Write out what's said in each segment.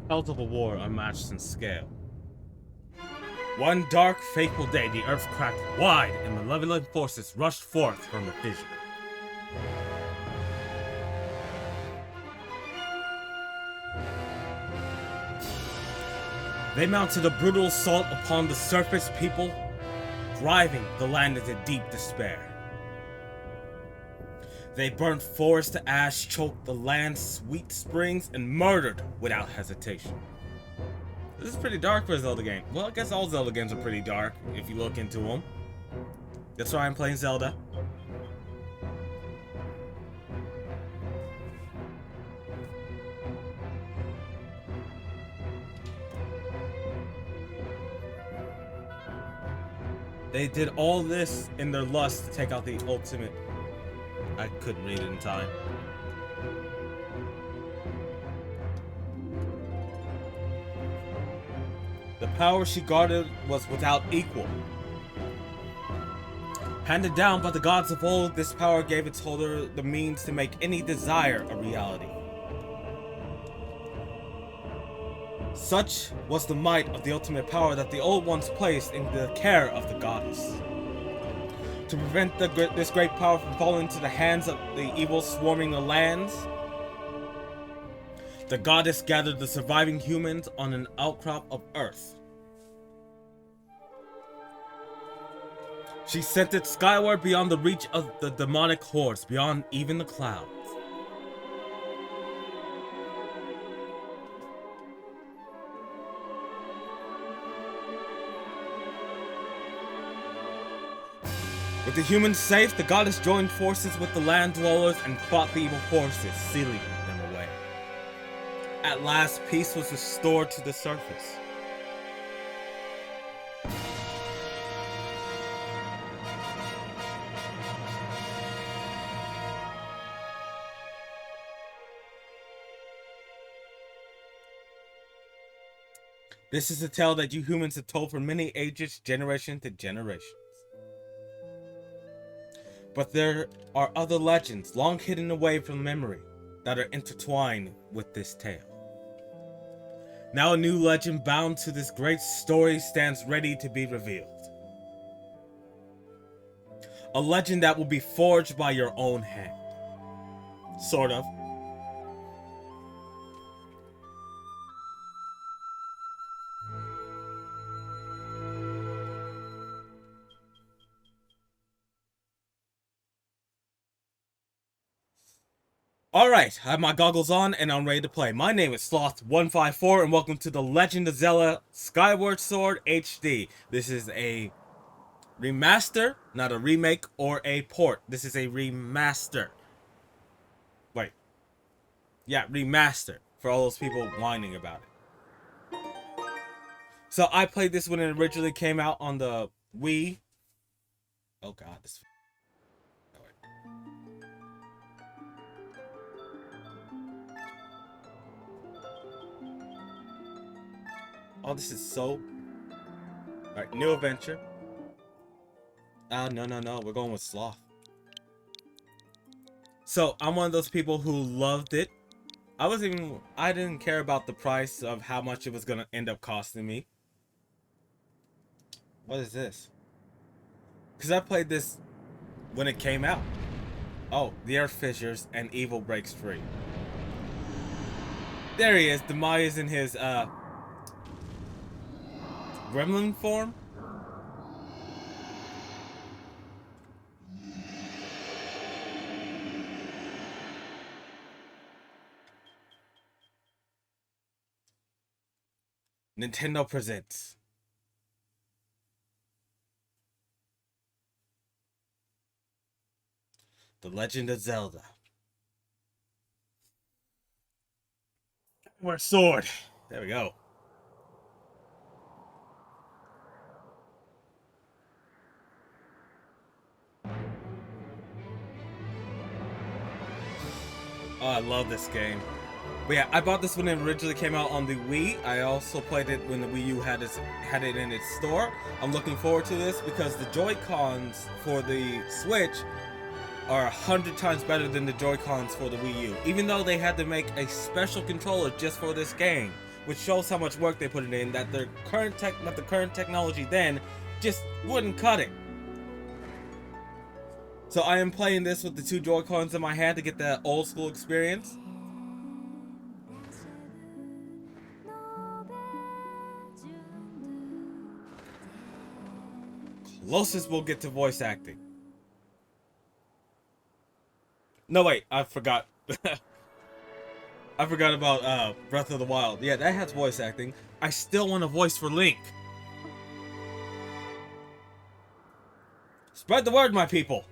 Hells of a war unmatched in scale. One dark, fateful day, the earth cracked wide and malevolent forces rushed forth from the fissure. They mounted a brutal assault upon the surface people, driving the land into deep despair. They burnt forests to ash, choked the land's sweet springs, and murdered without hesitation. This is pretty dark for a Zelda game. Well, I guess all Zelda games are pretty dark, if you look into them. That's why I'm playing Zelda. They did all this in their lust to take out the ultimate. I couldn't read it in time. The power she guarded was without equal. Handed down by the gods of old, this power gave its holder the means to make any desire a reality. Such was the might of the ultimate power that the old ones placed in the care of the goddess. To prevent this great power from falling into the hands of the evil swarming the lands, the goddess gathered the surviving humans on an outcrop of earth. She sent it skyward beyond the reach of the demonic hordes, beyond even the clouds. With the humans safe, the goddess joined forces with the land dwellers and fought the evil forces, sealing them away. At last, peace was restored to the surface. This is a tale that you humans have told for many ages, generation to generation. But there are other legends, long hidden away from memory, that are intertwined with this tale. Now a new legend bound to this great story stands ready to be revealed. A legend that will be forged by your own hand. Sort of. Alright, I have my goggles on and I'm ready to play. My name is Sloth154 and welcome to The Legend of Zelda Skyward Sword HD. This is a remaster, not a remake or a port. This is a remaster. Wait. Yeah, remaster. For all those people whining about it. So I played this when it originally came out on the Wii. Oh god, this... Oh, this is so... Alright, new adventure. No. We're going with Sloth. So, I'm one of those people who loved it. I didn't care about the price of how much it was going to end up costing me. What is this? Because I played this when it came out. Oh, the earth fissures and evil breaks free. There he is. Demaya's in his, gremlin form? Nintendo presents The Legend of Zelda Skyward Sword. There we go. Oh, I love this game. But yeah, I bought this when it originally came out on the Wii. I also played it when the Wii U had it in its store. I'm looking forward to this because the Joy-Cons for the Switch are 100 times better than the Joy-Cons for the Wii U. Even though they had to make a special controller just for this game, which shows how much work they put it in, that their current technology then just wouldn't cut it. So I am playing this with the two Joy-Cons in my hand to get that old school experience. Closest we'll get to voice acting. No, wait, I forgot. I forgot about Breath of the Wild. Yeah, that has voice acting. I still want a voice for Link. Spread the word, my people.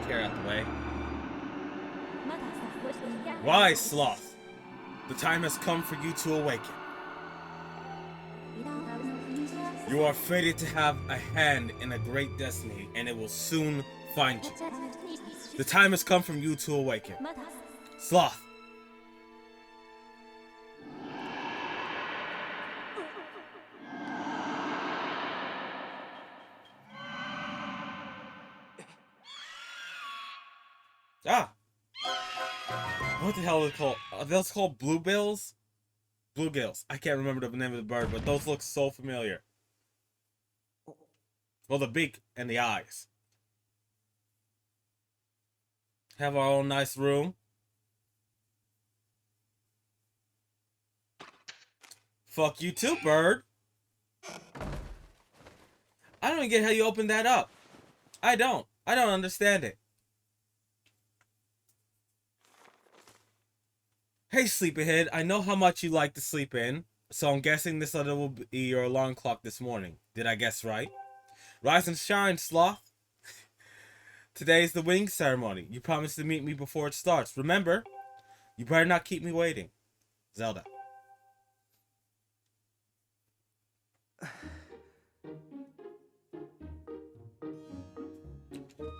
Care out the way. Wise Sloth, the time has come for you to awaken. You are fated to have a hand in a great destiny, and it will soon find you. The time has come for you to awaken. Sloth. Ah! What the hell are they called? Are those called bluebills? Bluegills. I can't remember the name of the bird, but those look so familiar. Well, the beak and the eyes. Have our own nice room. Fuck you too, bird. I don't even get how you opened that up. I don't understand it. Hey, sleepyhead, I know how much you like to sleep in, so I'm guessing this letter will be your alarm clock this morning. Did I guess right? Rise and shine, Sloth. Today is the wing ceremony. You promised to meet me before it starts. Remember, you better not keep me waiting. Zelda.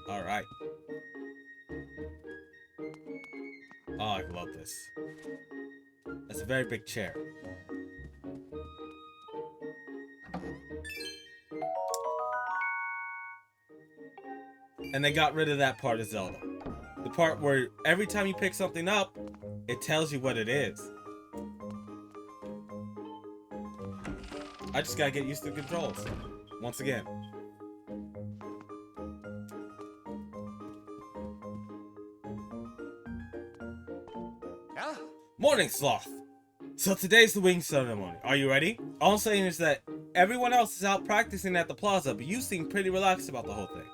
Alright. Oh, I love this. That's a very big chair. And they got rid of that part of Zelda. The part where every time you pick something up, it tells you what it is. I just gotta get used to the controls. Once again. Morning, Sloth! So today's the wing ceremony. Are you ready? All I'm saying is that everyone else is out practicing at the plaza, but you seem pretty relaxed about the whole thing.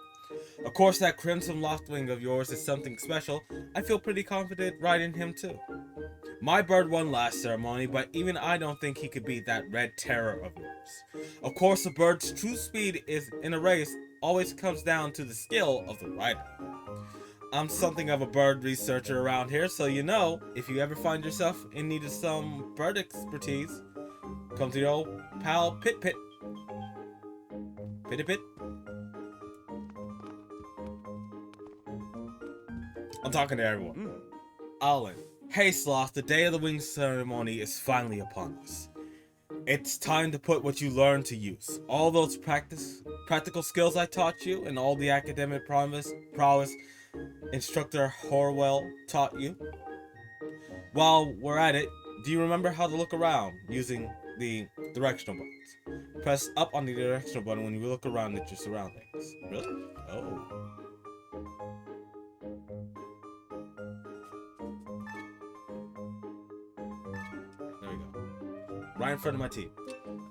Of course, that crimson loftwing of yours is something special. I feel pretty confident riding him too. My bird won last ceremony, but even I don't think he could beat that red terror of yours. Of course, a bird's true speed is in a race always comes down to the skill of the rider. I'm something of a bird researcher around here, so you know, if you ever find yourself in need of some bird expertise, come to your old pal Pit Pit. Pitty Pit? I'm talking to everyone. Alan. Hey Sloth, the day of the wing ceremony is finally upon us. It's time to put what you learned to use. All those practical skills I taught you, and all the academic prowess Instructor Horwell taught you. While we're at it, do you remember how to look around using the directional buttons? Press up on the directional button when you look around at your surroundings. Really? Oh. There we go. Right in front of my teeth.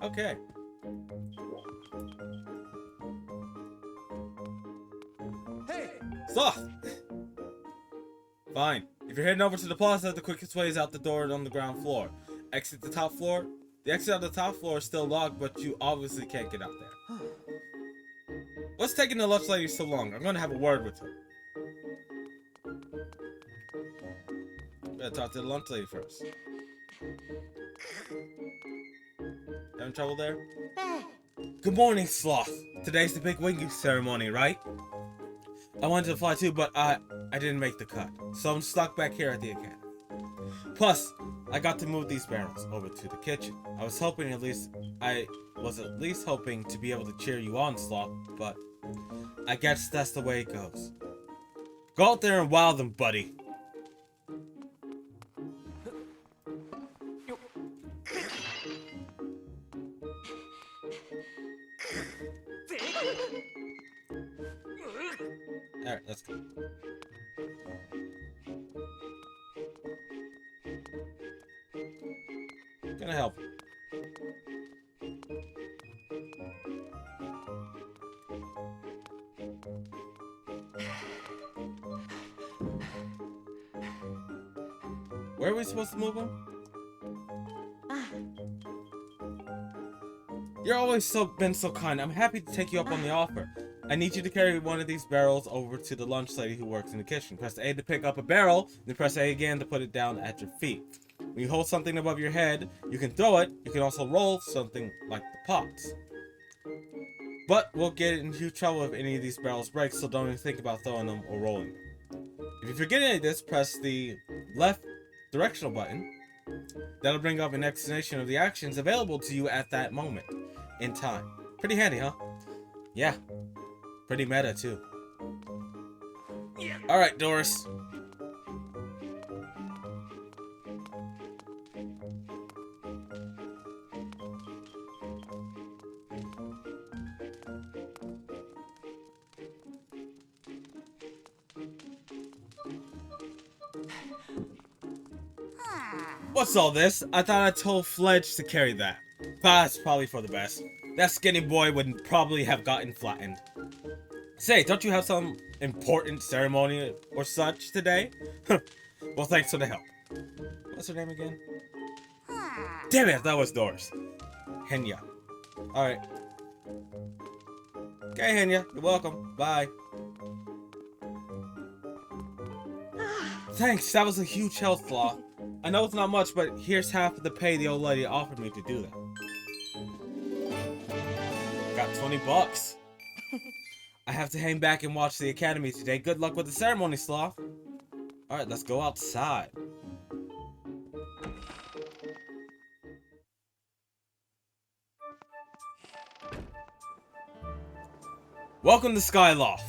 Okay. Hey! Sloth! Fine. If you're heading over to the plaza, the quickest way is out the door on the ground floor. Exit the top floor. The exit on the top floor is still locked, but you obviously can't get out there. What's taking the lunch lady so long? I'm gonna have a word with her. Gotta talk to the lunch lady first. Having trouble there? Good morning, Sloth. Today's the big winging ceremony, right? I wanted to fly too, but I didn't make the cut. So I'm stuck back here at the academy. Plus, I got to move these barrels over to the kitchen. I was at least hoping to be able to cheer you on, Sloth, but I guess that's the way it goes. Go out there and wow them, buddy. Alright, let's go. Gonna help. Where are we supposed to move him? You're always been so kind. I'm happy to take you up on the offer. I need you to carry one of these barrels over to the lunch lady who works in the kitchen. Press A to pick up a barrel, then press A again to put it down at your feet. When you hold something above your head, you can throw it. You can also roll something like the pots. But we'll get in huge trouble if any of these barrels break, so don't even think about throwing them or rolling them. If you forget any of this, press the left directional button. That'll bring up an explanation of the actions available to you at that moment in time. Pretty handy, huh? Yeah. Pretty meta, too. Alright, Doris. What's all this? I thought I told Fledge to carry that. That's probably for the best. That skinny boy would probably have gotten flattened. Say, don't you have some important ceremony or such today? Well, thanks for the help. What's her name again? Damn it, that was Doris. Henya. Alright. Okay, Henya, you're welcome. Bye. Thanks, that was a huge health flaw. I know it's not much, but here's half of the pay the old lady offered me to do that. Got 20 bucks. I have to hang back and watch the academy today. Good luck with the ceremony, Sloth. Alright, let's go outside. Welcome to Skyloft.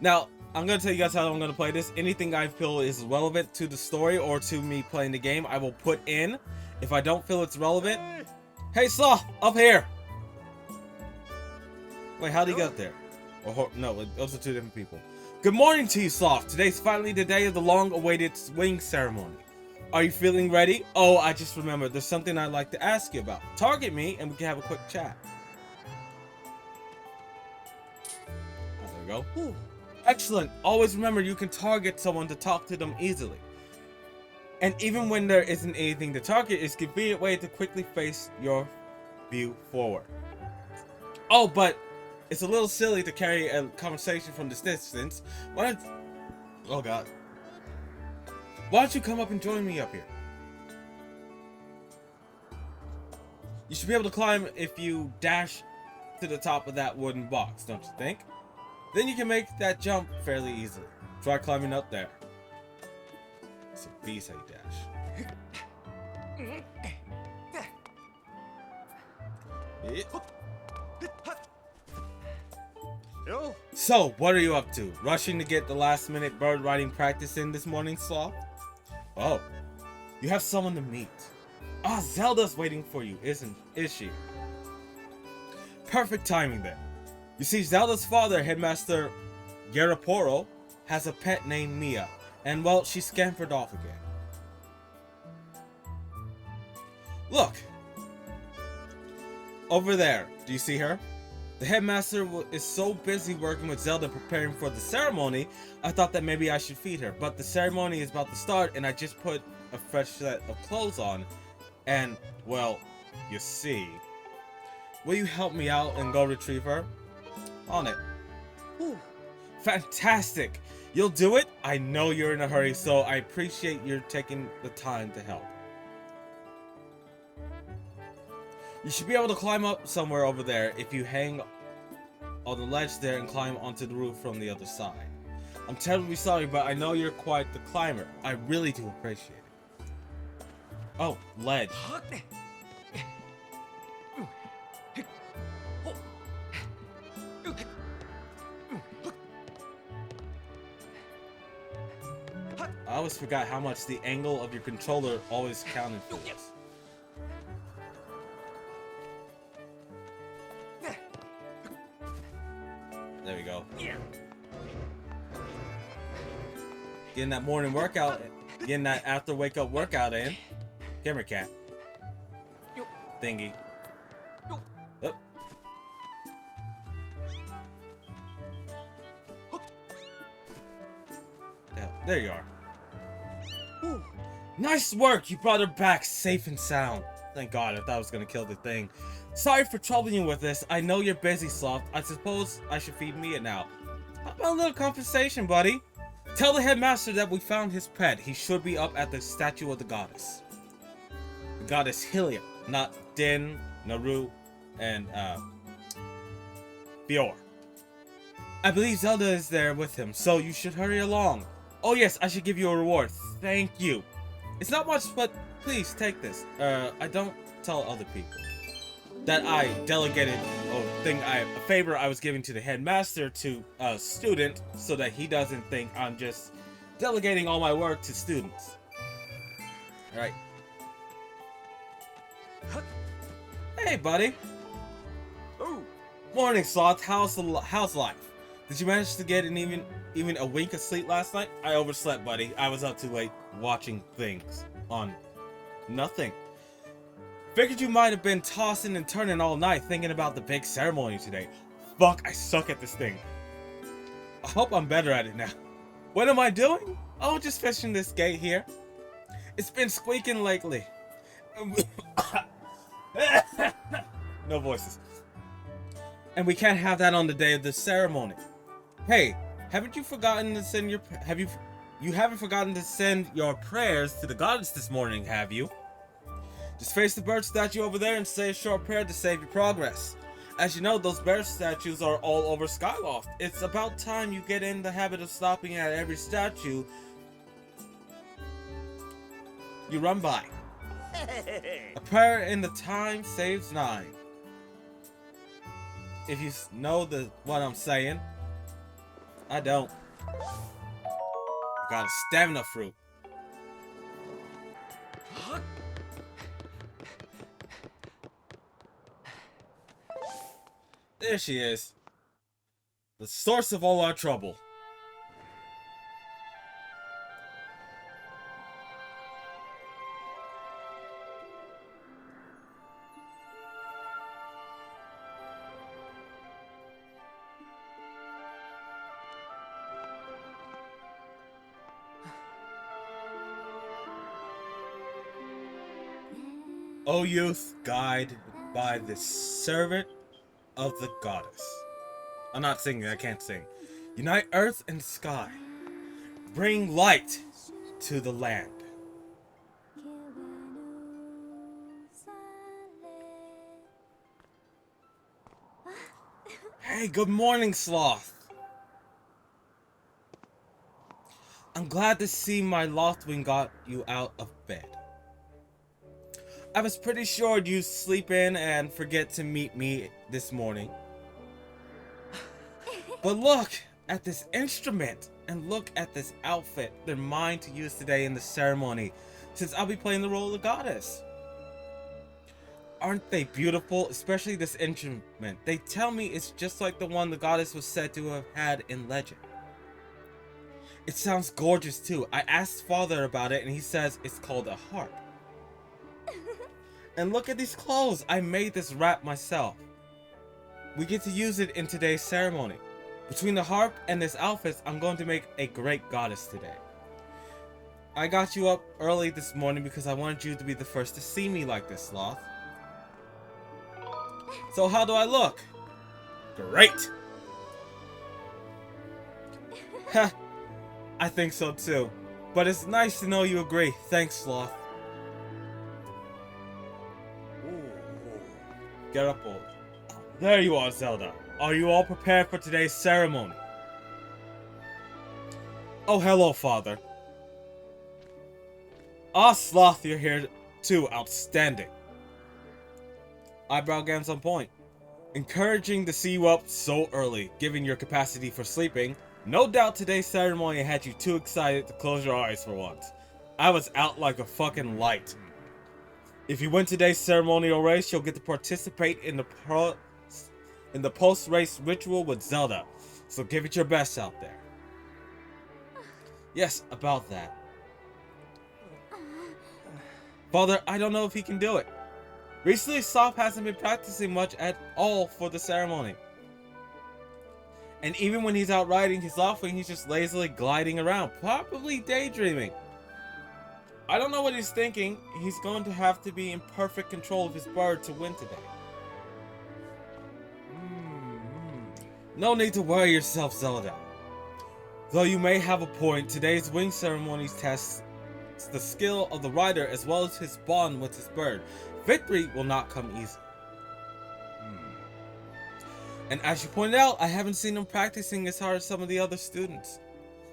Now, I'm going to tell you guys how I'm going to play this. Anything I feel is relevant to the story or to me playing the game, I will put in. If I don't feel it's relevant... Hey, Sloth! Up here! Wait, how'd he get there? Or, no, those are two different people. Good morning to you, Sloth. Today's finally the day of the long-awaited swing ceremony. Are you feeling ready? Oh, I just remembered. There's something I'd like to ask you about. Target me, and we can have a quick chat. There we go. Whew. Excellent. Always remember you can target someone to talk to them easily. And even when there isn't anything to target, it's a convenient way to quickly face your view forward. Oh, but it's a little silly to carry a conversation from this distance. Oh god. Why don't you come up and join me up here? You should be able to climb if you dash to the top of that wooden box, don't you think? Then you can make that jump fairly easily. Try climbing up there. So B's how you dash. So, what are you up to? Rushing to get the last minute bird riding practice in this morning, Sloth? Oh, you have someone to meet. Ah, Zelda's waiting for you, is she? Perfect timing then. You see, Zelda's father, Headmaster Garaporo, has a pet named Mia, and well, she scampered off again. Look! Over there, do you see her? The headmaster is so busy working with Zelda preparing for the ceremony, I thought that maybe I should feed her, but the ceremony is about to start and I just put a fresh set of clothes on. And, well, you see. Will you help me out and go retrieve her? On it. Ooh, fantastic! You'll do it? I know you're in a hurry, so I appreciate you taking the time to help. You should be able to climb up somewhere over there if you hang on the ledge there and climb onto the roof from the other side. I'm terribly sorry, but I know you're quite the climber. I really do appreciate it. Oh, ledge. I always forgot how much the angle of your controller always counted for this. There we go. Getting that morning workout, getting that after wake up workout in. Come here, cat. Thingy. Oh. Yeah, there you are. Ooh. Nice work! You brought her back safe and sound. Thank God, I thought I was gonna kill the thing. Sorry for troubling you with this. I know you're busy, Sloth. I suppose I should feed Mia now. How about a little compensation, buddy? Tell the headmaster that we found his pet. He should be up at the statue of the goddess. The goddess Hylia, not Din, Naru, and Fior. I believe Zelda is there with him, so you should hurry along. Oh yes, I should give you a reward. Thank you. It's not much, but please take this. I don't tell other people that I delegated a favor I was giving to the headmaster to a student so that he doesn't think I'm just delegating all my work to students. Alright. Hey, buddy. Ooh. Morning, Sloth. How's life? Did you manage to get even a wink of sleep last night? I overslept, buddy. I was up too late watching things on nothing. Figured you might have been tossing and turning all night thinking about the big ceremony today. Fuck, I suck at this thing. I hope I'm better at it now. What am I doing? Oh, just fishing this gate here. It's been squeaking lately. No voices. And we can't have that on the day of the ceremony. Hey, haven't you forgotten to send your... You haven't forgotten to send your prayers to the goddess this morning, have you? Just face the bird statue over there and say a short prayer to save your progress. As you know, those bird statues are all over Skyward. It's about time you get in the habit of stopping at every statue you run by. A prayer in the time saves 9. If you know what I'm saying. I don't. Got a stamina fruit. There she is. The source of all our trouble. O youth, guided by the servant of the goddess. I'm not singing, I can't sing. Unite earth and sky. Bring light to the land. Hey, good morning, Sloth. I'm glad to see my Lothwing got you out of bed. I was pretty sure you'd sleep in and forget to meet me this morning. But look at this instrument and look at this outfit. They're mine to use today in the ceremony, since I'll be playing the role of the goddess. Aren't they beautiful? Especially this instrument. They tell me it's just like the one the goddess was said to have had in legend. It sounds gorgeous too. I asked Father about it and he says it's called a harp. And look at these clothes. I made this wrap myself. We get to use it in today's ceremony. Between the harp and this outfit, I'm going to make a great goddess today. I got you up early this morning because I wanted you to be the first to see me like this, Sloth. So how do I look? Great! Heh, I think so too. But it's nice to know you agree. Thanks, Sloth. Get up, old. There you are, Zelda. Are you all prepared for today's ceremony? Oh, hello, Father. Ah, Sloth, you're here too. Outstanding. Eyebrow games on point. Encouraging to see you up so early, given your capacity for sleeping. No doubt today's ceremony had you too excited to close your eyes for once. I was out like a fucking light. If you win today's ceremonial race, you'll get to participate in the post-race ritual with Zelda. So give it your best out there. Yes, about that. Father, I don't know if he can do it. Recently, Sop hasn't been practicing much at all for the ceremony. And even when he's out riding his Loftwing, he's just lazily gliding around, probably daydreaming. I don't know what he's thinking. He's going to have to be in perfect control of his bird to win today. No need to worry yourself, Zelda. Though you may have a point, today's wing ceremonies tests the skill of the rider as well as his bond with his bird. Victory will not come easy. And as you pointed out, I haven't seen him practicing as hard as some of the other students.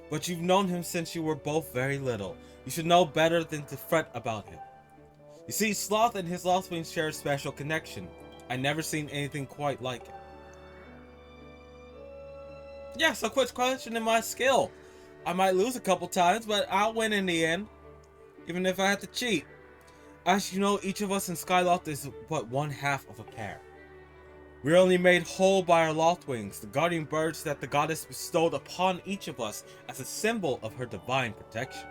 But you've known him since you were both very little. You should know better than to fret about him. You see, Sloth and his Loftwing share a special connection. I never seen anything quite like it. Yeah, so quit questioning my skill. I might lose a couple times, but I'll win in the end. Even if I have to cheat. As you know, each of us in Skyloft is but one half of a pair. We're only made whole by our Loftwings, the guardian birds that the goddess bestowed upon each of us as a symbol of her divine protection.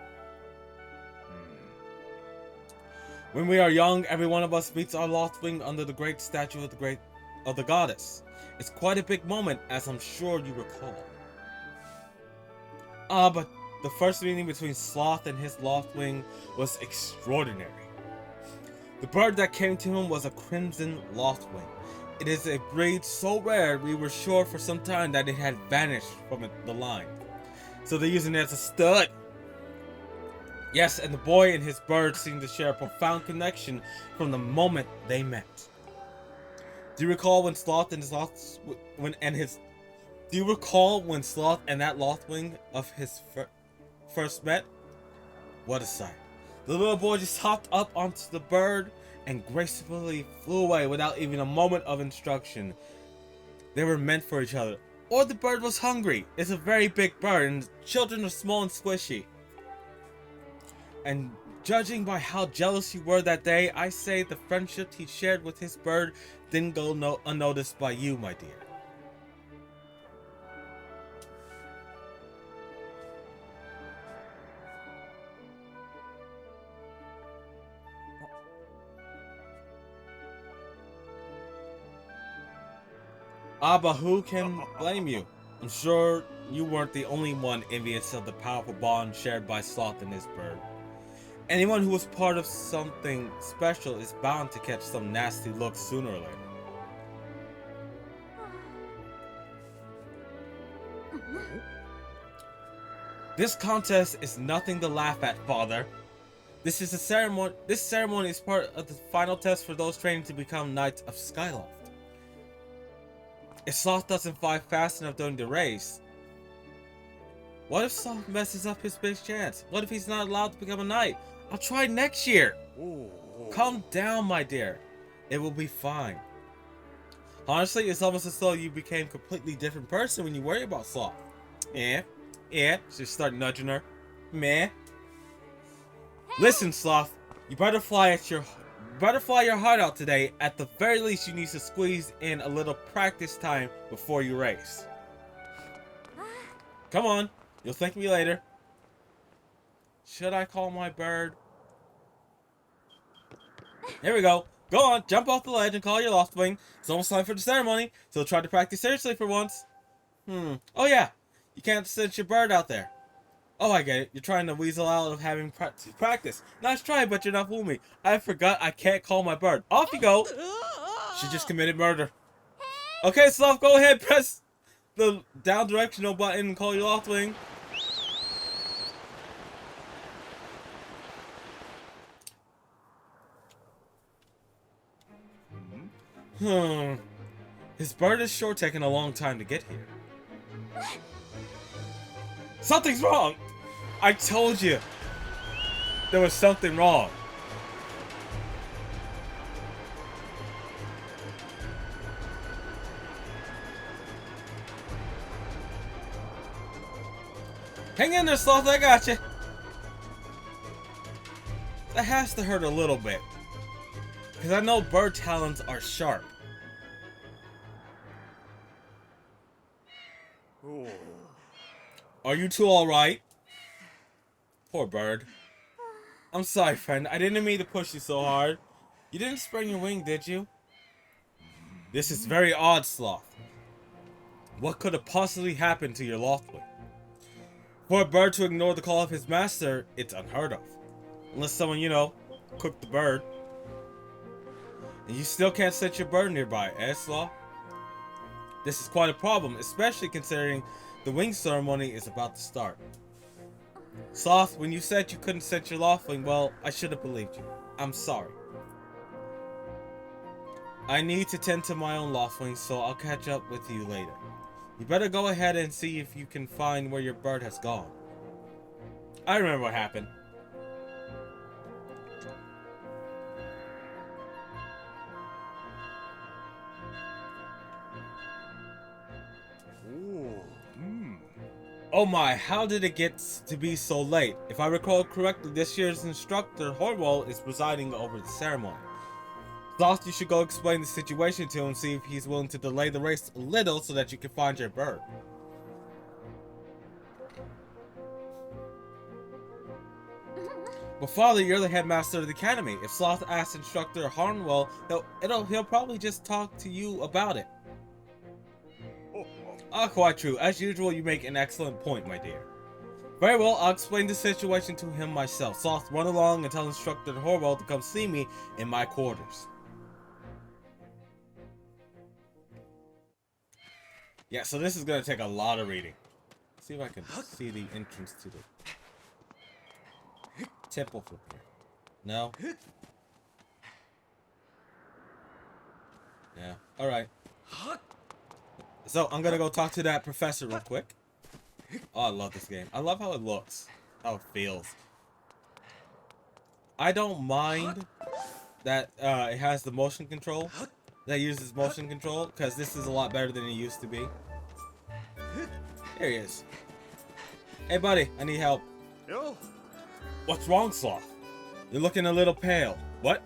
When we are young, every one of us meets our Loftwing under the great statue of the goddess. It's quite a big moment, as I'm sure you recall. But the first meeting between Sloth and his Loftwing was extraordinary. The bird that came to him was a crimson Loftwing. It is a breed so rare we were sure for some time that it had vanished from the line. So they're using it as a stud. Yes, and the boy and his bird seemed to share a profound connection from the moment they met. Do you recall when Sloth and Do you recall when Sloth and that Loftwing of his first met? What a sight. The little boy just hopped up onto the bird and gracefully flew away without even a moment of instruction. They were meant for each other. Or the bird was hungry. It's a very big bird and children are small and squishy. And judging by how jealous you were that day, I say the friendship he shared with his bird didn't go unnoticed by you, my dear. But who can blame you? I'm sure you weren't the only one envious of the powerful bond shared by Sloth and his bird. Anyone who was part of something special is bound to catch some nasty looks sooner or later. This contest is nothing to laugh at, Father. This ceremony is part of the final test for those training to become Knights of Skyloft. If Sloth doesn't fly fast enough during the race, what if Sloth messes up his big chance? What if he's not allowed to become a knight? I'll try next year. Calm down, my dear. It will be fine. Honestly, it's almost as though you became a completely different person when you worry about Sloth. Yeah. Just start nudging her. Meh. Listen, Sloth. You better fly your heart out today. At the very least, you need to squeeze in a little practice time before you race. Come on. You'll thank me later. Should I call my bird? Here we go. Go on, jump off the ledge and call your Loftwing. It's almost time for the ceremony, so try to practice seriously for once. Oh yeah, you can't send your bird out there. Oh, I get it. You're trying to weasel out of having practice. Nice try, but you're not fooling me. I forgot I can't call my bird. Off you go. She just committed murder. Okay, Sloth, go ahead. Press the down directional button and call your Loftwing. His bird is sure taking a long time to get here. Something's wrong! I told you there was something wrong. Hang in there, Sloth, I got you. That has to hurt a little bit, because I know bird talons are sharp. Are you two alright? Poor bird. I'm sorry, friend. I didn't mean to push you so hard. You didn't sprain your wing, did you? This is very odd, Sloth. What could have possibly happened to your Loftwing? For a bird to ignore the call of his master, it's unheard of. Unless someone, you know, cooked the bird. And you still can't set your bird nearby, eh, Sloth? This is quite a problem, especially considering the wing ceremony is about to start. Sloth, when you said you couldn't set your Loftwing, well, I should have believed you. I'm sorry. I need to tend to my own Loftwing, so I'll catch up with you later. You better go ahead and see if you can find where your bird has gone. I remember what happened. Oh my, how did it get to be so late? If I recall correctly, this year's instructor, Horwell, is presiding over the ceremony. Sloth, you should go explain the situation to him and see if he's willing to delay the race a little so that you can find your bird. But Father, you're the headmaster of the academy. If Sloth asks instructor Horwell, he'll probably just talk to you about it. Ah, quite true. As usual, you make an excellent point, my dear. Very well, I'll explain the situation to him myself. Sloth, run along and tell Instructor Horwell to come see me in my quarters. Yeah, so this is going to take a lot of reading. Let's see if I can see the entrance to the temple from here. No? Yeah, alright. So, I'm gonna go talk to that professor real quick. Oh, I love this game. I love how it looks. How it feels. I don't mind that it has the motion control. That uses motion control. Because this is a lot better than it used to be. There he is. Hey, buddy. I need help. What's wrong, Sloth? You're looking a little pale. What?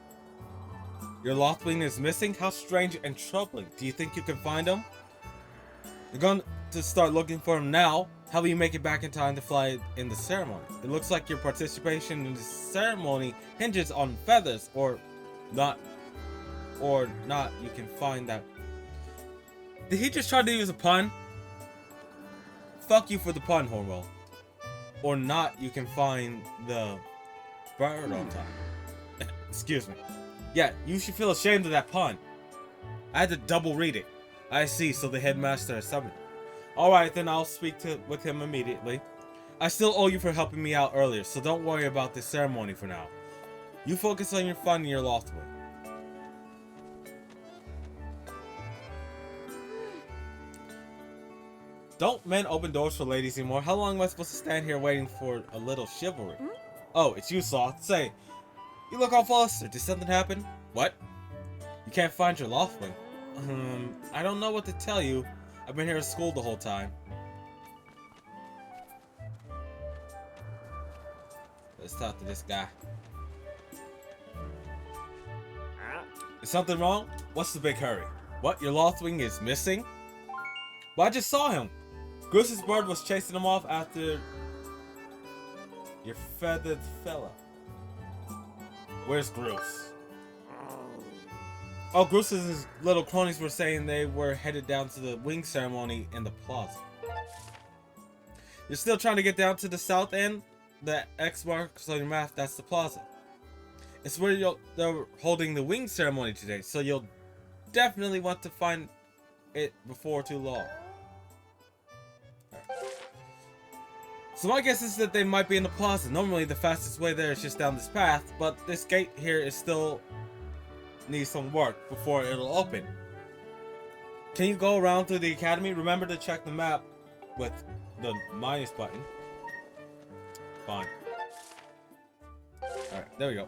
Your Loftwing is missing? How strange and troubling. Do you think you can find him? You're going to start looking for him now. How will you make it back in time to fly in the ceremony? It looks like your participation in the ceremony hinges on feathers, or not. You can find that. Did he just try to use a pun? Fuck you for the pun, Horwell. Or not, you can find the bird on time. Excuse me. Yeah, you should feel ashamed of that pun. I had to double read it. I see, so the headmaster has summoned. Alright, then I'll speak with him immediately. I still owe you for helping me out earlier, so don't worry about this ceremony for now. You focus on your finding your Loftwing. Don't men open doors for ladies anymore? How long am I supposed to stand here waiting for a little chivalry? Oh, it's you, Sloth. Say, you look all flustered. Did something happen? What? You can't find your Loftwing? I don't know what to tell you. I've been here at school the whole time. Let's talk to this guy. Is something wrong? What's the big hurry? What? Your Loftwing is missing? Well, I just saw him. Goose's bird was chasing him off after your feathered fella. Where's Goose? Oh, Goose's little cronies were saying they were headed down to the wing ceremony in the plaza. You're still trying to get down to the south end? The X marks on your map, that's the plaza. It's where they're holding the wing ceremony today, so you'll definitely want to find it before too long. So my guess is that they might be in the plaza. Normally the fastest way there is just down this path, but this gate here is still needs some work before it'll open. Can you go around through the academy? Remember to check the map with the minus button. Fine. Alright, there we go.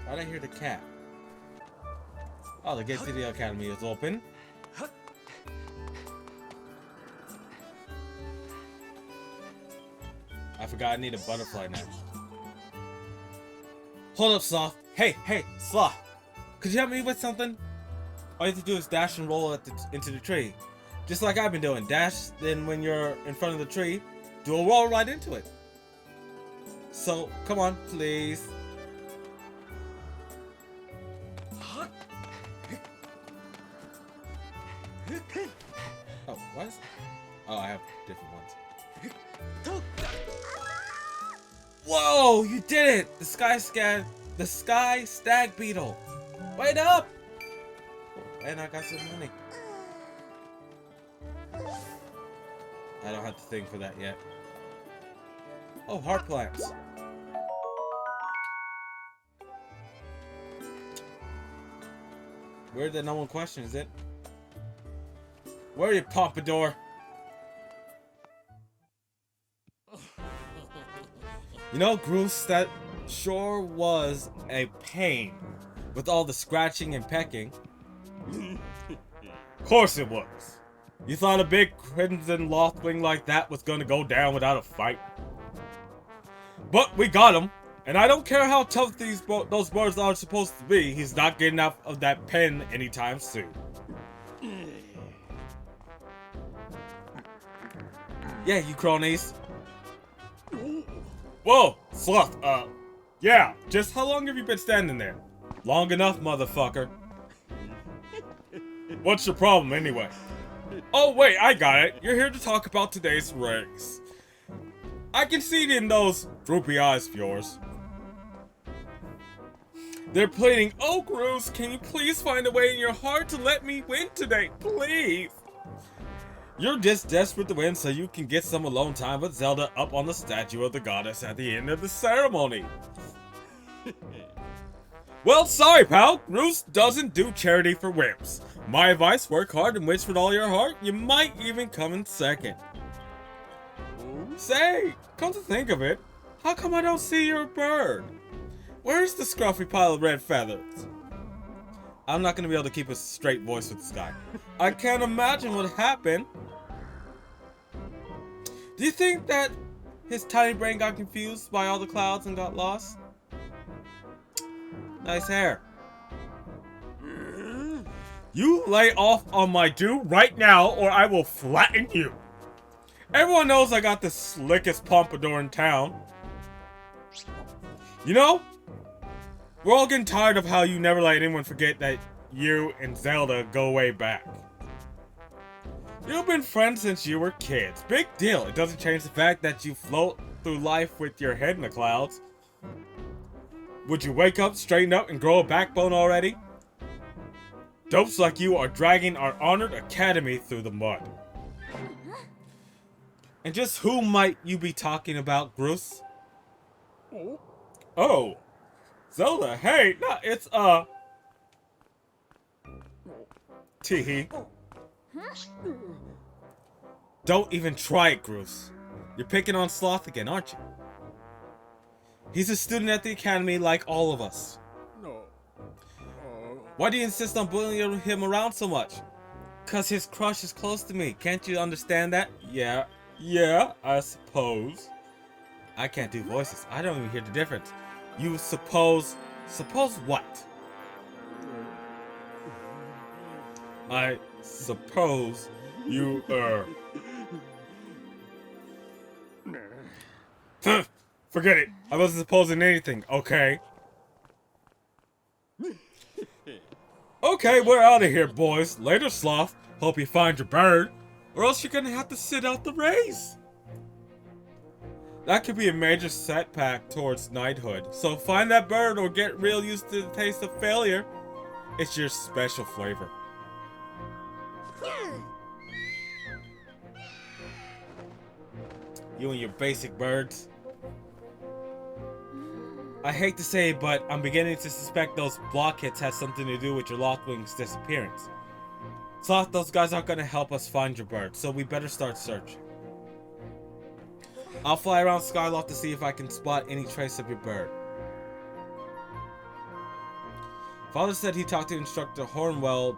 Why'd I hear the cat? Oh, the gate to the academy is open. I forgot I need a butterfly now. Hold up, Sloth. Hey, Sloth. Could you help me with something? All you have to do is dash and roll into the tree. Just like I've been doing. Dash, then when you're in front of the tree, do a roll right into it. So, come on, please. Oh, what is... Oh, I have different ones. Whoa, you did it! The sky stag beetle. Wait up! Oh, and I got some money. I don't have to think for that yet. Oh, heart plants. Weird that no one questions it. Where are you, Pompadour? You know, Groose, that sure was a pain with all the scratching and pecking. Of course it was. You thought a big crimson lothwing like that was gonna go down without a fight? But we got him, and I don't care how tough those birds are supposed to be, he's not getting out of that pen anytime soon. Yeah, you cronies. Whoa, Sloth, yeah, just how long have you been standing there? Long enough, motherfucker. What's your problem, anyway? Oh, wait, I got it. You're here to talk about today's race. I can see it in those droopy eyes of yours. They're pleading, oh, Groose, can you please find a way in your heart to let me win today, please? You're just desperate to win so you can get some alone time with Zelda up on the statue of the goddess at the end of the ceremony. Well, sorry, pal. Groose doesn't do charity for wimps. My advice, work hard and wish with all your heart. You might even come in second. Say, come to think of it, how come I don't see your bird? Where's the scruffy pile of red feathers? I'm not going to be able to keep a straight voice with this guy. I can't imagine what happened. Do you think that his tiny brain got confused by all the clouds and got lost? Nice hair. You lay off on my due right now or I will flatten you. Everyone knows I got the slickest pompadour in town. You know, we're all getting tired of how you never let anyone forget that you and Zelda go way back. You've been friends since you were kids. Big deal. It doesn't change the fact that you float through life with your head in the clouds. Would you wake up, straighten up, and grow a backbone already? Dopes like you are dragging our honored academy through the mud. And just who might you be talking about, Groose? Oh, Zelda, hey, no, it's, Teehee. Don't even try it, Groose. You're picking on Sloth again, aren't you? He's a student at the academy like all of us. Why do you insist on bullying him around so much? 'Cause his crush is close to me. Can't you understand that? Yeah, I suppose. I can't do voices. I don't even hear the difference. You suppose what? I suppose you, forget it. I wasn't supposing anything, okay? Okay, we're out of here, boys. Later, Sloth. Hope you find your bird. or else you're gonna have to sit out the race. That could be a major setback towards knighthood. So find that bird or get real used to the taste of failure. It's your special flavor. You and your basic birds. I hate to say it, but I'm beginning to suspect those blockheads had something to do with your Lothwing's disappearance. Sloth, those guys aren't going to help us find your bird, so we better start searching. I'll fly around Skyloft to see if I can spot any trace of your bird. Father said he talked to Instructor Hornwell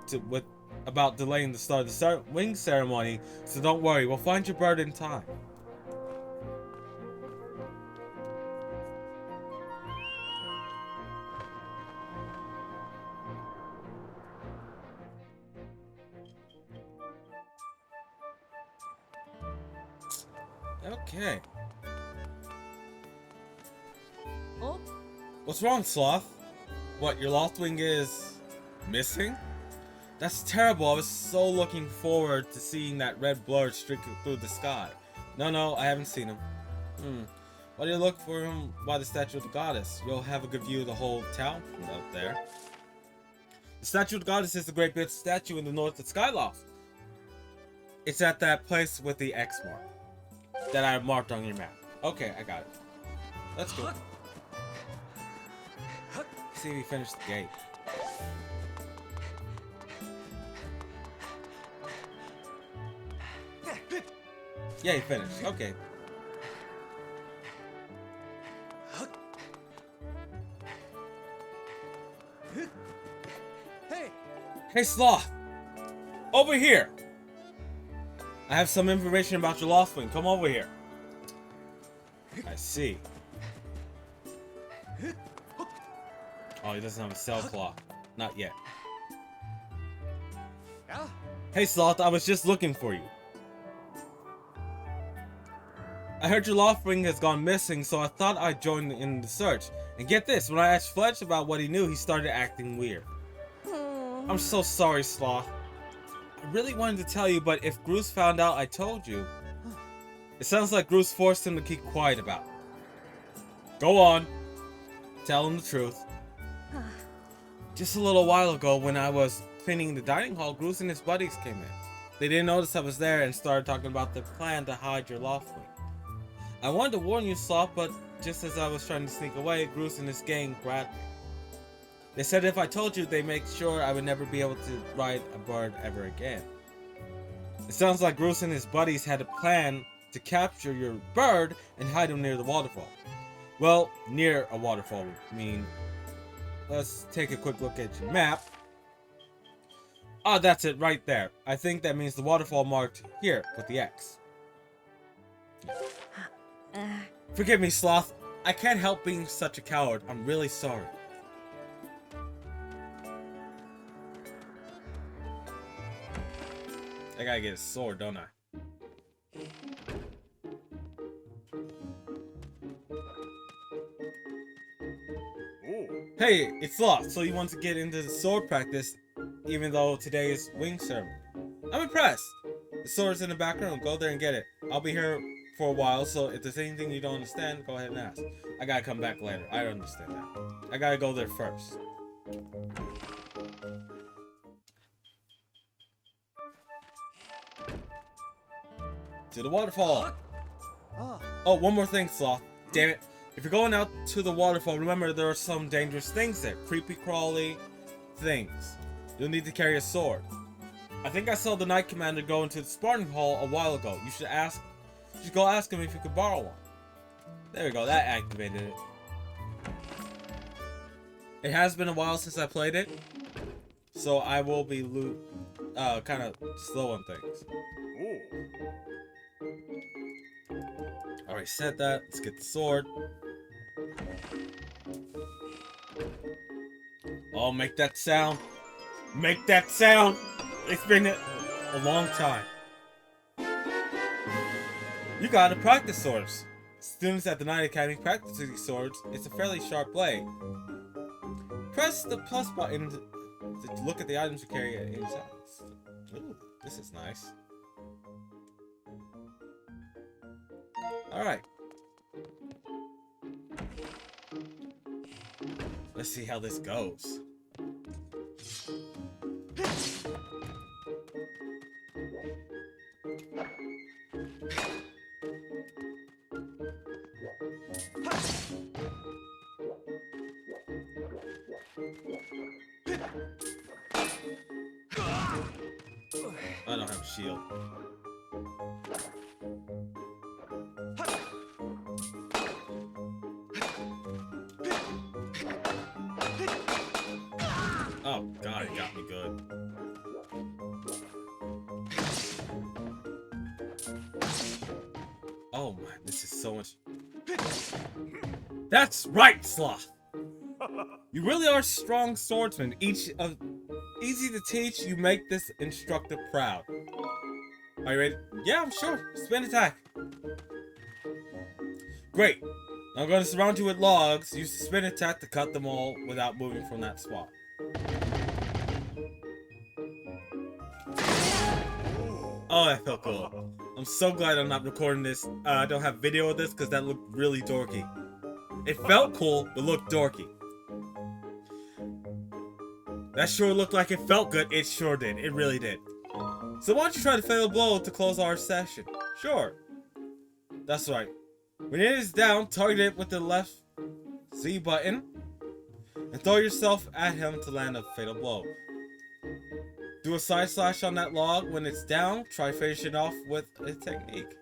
about delaying the start of the wing ceremony, so don't worry, we'll find your bird in time. Okay. Oh? What's wrong, Sloth? What, your Lothwing is missing? That's terrible. I was so looking forward to seeing that red blur streaking through the sky. No, I haven't seen him. Why do you look for him by the statue of the goddess? You'll have a good view of the whole town from out there. The statue of the goddess is the great big statue in the north of Skyloft. It's at that place with the X mark that I marked on your map. Okay, I got it. Let's go. See if we finish the gate. Yeah, he finished. Okay. Hey, Sloth! Over here! I have some information about your Lothwing. Come over here. I see. Oh, he doesn't have a cell clock. Not yet. Hey, Sloth, I was just looking for you. I heard your Lothwing has gone missing, so I thought I'd join in the search. And get this, when I asked Fletch about what he knew, he started acting weird. I'm so sorry, Sloth. I really wanted to tell you, but if Groose found out I told you... It sounds like Groose forced him to keep quiet about it. Go on. Tell him the truth. Just a little while ago, when I was cleaning the dining hall, Groose and his buddies came in. They didn't notice I was there and started talking about the plan to hide your Lothwing. I wanted to warn you, Sloth, but just as I was trying to sneak away, Groose and his gang grabbed me. They said if I told you, they'd make sure I would never be able to ride a bird ever again. It sounds like Groose and his buddies had a plan to capture your bird and hide him near the waterfall. Well, near a waterfall would mean... Let's take a quick look at your map. Oh, that's it right there. I think that means the waterfall marked here with the X. Forgive me, Sloth. I can't help being such a coward. I'm really sorry. I gotta get a sword, don't I? Hey, it's Sloth. So you want to get into the sword practice, even though today is wing ceremony. I'm impressed. The sword's in the back room. Go there and get it. I'll be here for a while, so if there's anything you don't understand, go ahead and ask. I gotta come back later. I don't understand that. I gotta go there first. To the waterfall. Oh, one more thing, Sloth. Damn it. If you're going out to the waterfall, remember there are some dangerous things there. Creepy crawly things. You'll need to carry a sword. I think I saw the Knight Commander go into the Spartan Hall a while ago. You should go ask him if you could borrow one. There we go, that activated it. It has been a while since I played it, so I will be kind of slow on things. Alright, said that. Let's get the sword. Oh, make that sound. Make that sound. It's been a long time. You gotta practice swords. Students at the Knight Academy practice these swords. It's a fairly sharp blade. Press the plus button to look at the items you carry inside. Ooh, this is nice. Alright. Let's see how this goes. I don't have a shield. Oh god, it got me good. Oh my, this is so much. That's right, Sloth! You really are a strong swordsman. Easy to teach, you make this instructor proud. Are you ready? Yeah, I'm sure. Spin attack. Great. I'm going to surround you with logs. Use the spin attack to cut them all without moving from that spot. Oh, that felt cool. I'm so glad I'm not recording this. I don't have video of this because that looked really dorky. It felt cool, but looked dorky. That sure looked like it felt good. It sure did. It really did. So why don't you try the fatal blow to close our session? Sure. That's right. When it is down, target it with the left Z button and throw yourself at him to land a fatal blow. Do a side slash on that log. When it's down, try finishing off with a technique.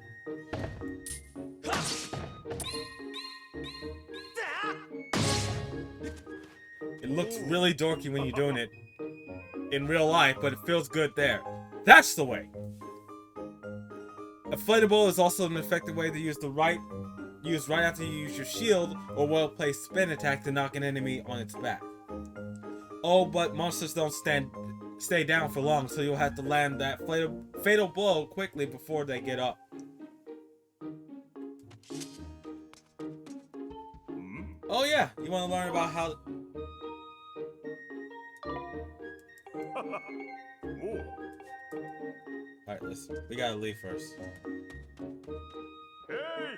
It looks really dorky when you're doing it in real life, but it feels good there. That's the way! A fightable is also an effective way to use right after you use your shield or well-placed spin attack to knock an enemy on its back. Oh, but monsters don't stay down for long, so you'll have to land that fatal blow quickly before they get up. Oh yeah, you want to learn about how... Alright, listen. We gotta leave first.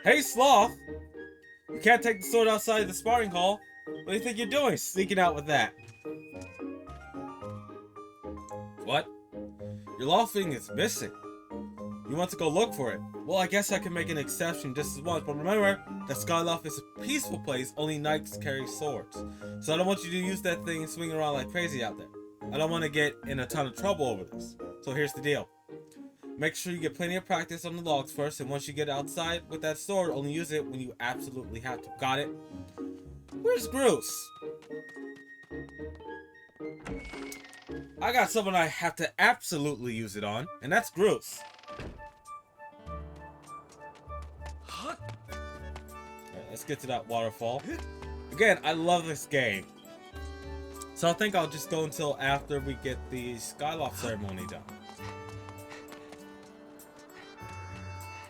Hey, Sloth! You can't take the sword outside the sparring hall. What do you think you're doing, sneaking out with that? What? Your laughing is missing. You want to go look for it? Well, I guess I can make an exception just as once, but remember that Skyloft is a peaceful place. Only knights carry swords. So I don't want you to use that thing and swing around like crazy out there. I don't want to get in a ton of trouble over this. So here's the deal. Make sure you get plenty of practice on the logs first, and once you get outside with that sword, only use it when you absolutely have to. Got it? Where's Bruce? I got someone I have to absolutely use it on, and that's Bruce. Alright, let's get to that waterfall. Again, I love this game. So I think I'll just go until after we get the Skyloft ceremony done.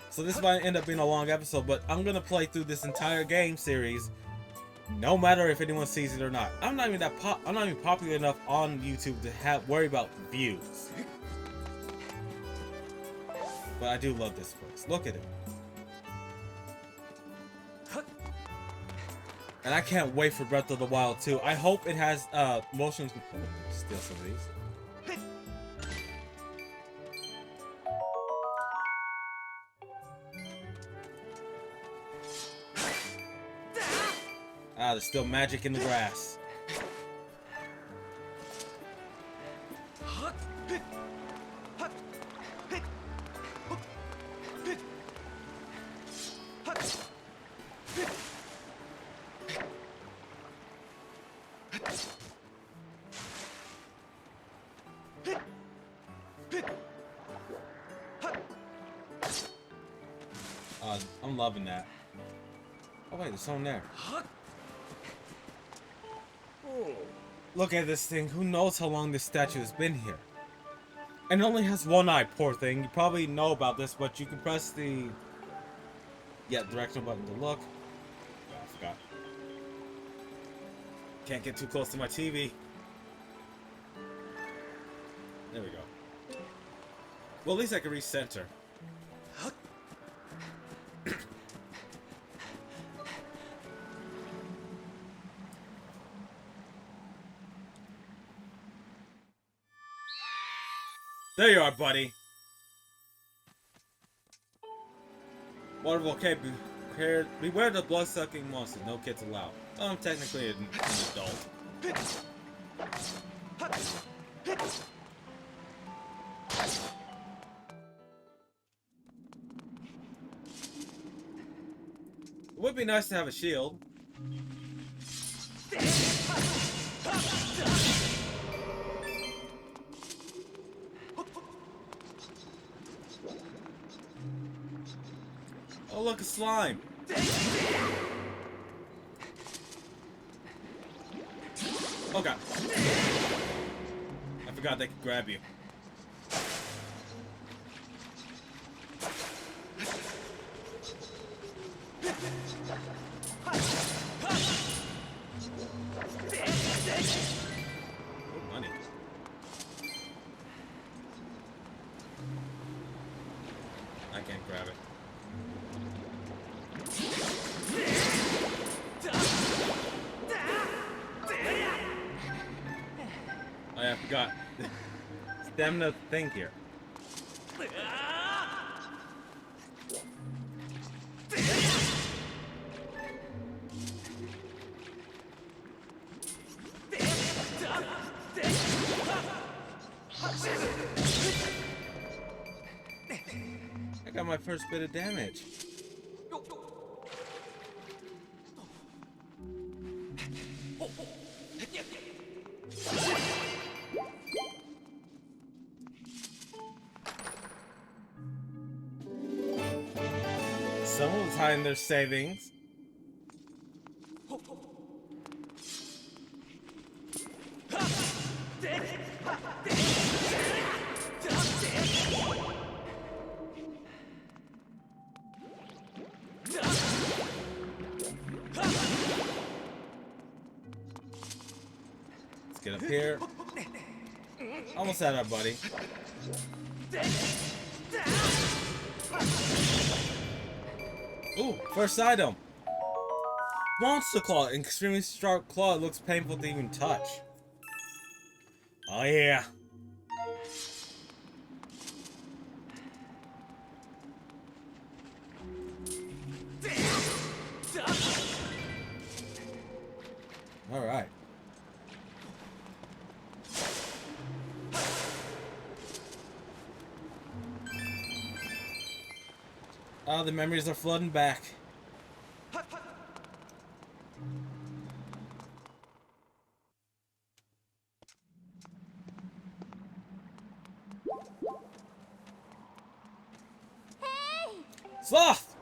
So this might end up being a long episode, but I'm gonna play through this entire game series, no matter if anyone sees it or not. I'm not even popular enough on YouTube to worry about views. But I do love this place. Look at it. And I can't wait for Breath of the Wild 2. I hope it has motion. Steal some of these. Ah, there's still magic in the grass. I'm loving that. Oh wait, there's someone there. Look at this thing. Who knows how long this statue has been here? And it only has one eye, poor thing. You probably know about this, but you can press the directional button to look. Oh, I forgot. Can't get too close to my TV. There we go. Well, at least I can recenter. There you are, buddy. Water volcano. Beware the blood-sucking monster. No kids allowed. Well, I'm technically an adult. It would be nice to have a shield. Oh, look, a slime. Oh, God. I forgot they could grab you. Oh, money. I can't grab it. Oh, yeah, I forgot. Stamina thing here. I got my first bit of damage. Someone's hiding their savings. Let's get up here. Almost at our buddy. Ooh, first item. Monster claw. An extremely sharp claw. It looks painful to even touch. Oh yeah. All right. Oh, the memories are flooding back. Hey! Sloth!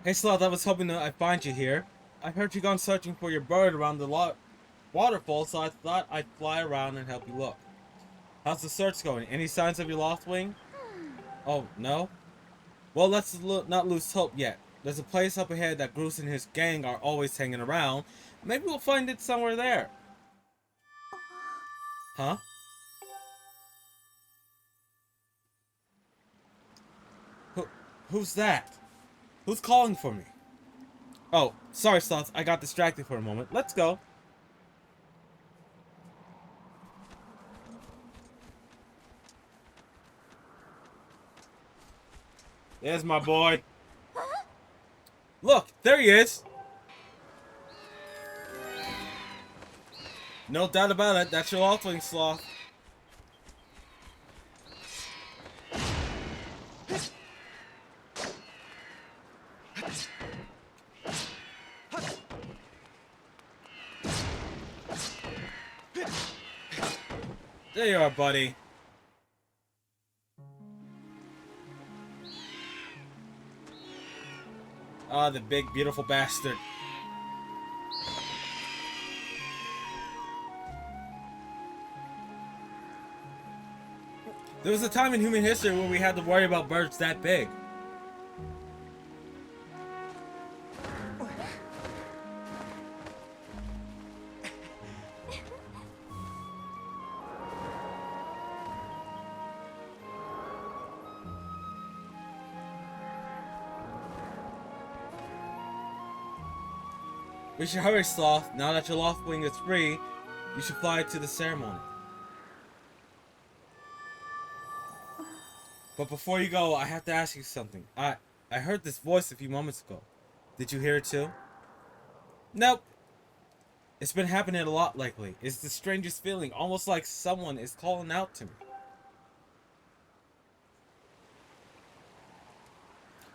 Hey Sloth, I was hoping that I'd find you here. I heard you gone searching for your bird around the waterfall, so I thought I'd fly around and help you look. How's the search going? Any signs of your lost wing? Oh, no? Well, let's not lose hope yet. There's a place up ahead that Groose and his gang are always hanging around. Maybe we'll find it somewhere there. Huh? Who's that? Who's calling for me? Oh, sorry, Sloth. I got distracted for a moment. Let's go. There's my boy. Look, there he is. No doubt about it. That's your Loftwing, Sloth. There you are, buddy. Ah, the big, beautiful bastard. There was a time in human history when we had to worry about birds that big. We should hurry, Sloth. Now that your Loftwing is free, You should fly to the ceremony. But before you go, I have to ask you something. I heard this voice a few moments ago. Did you hear it too? Nope. It's been happening a lot lately. It's the strangest feeling, almost like someone is calling out to me.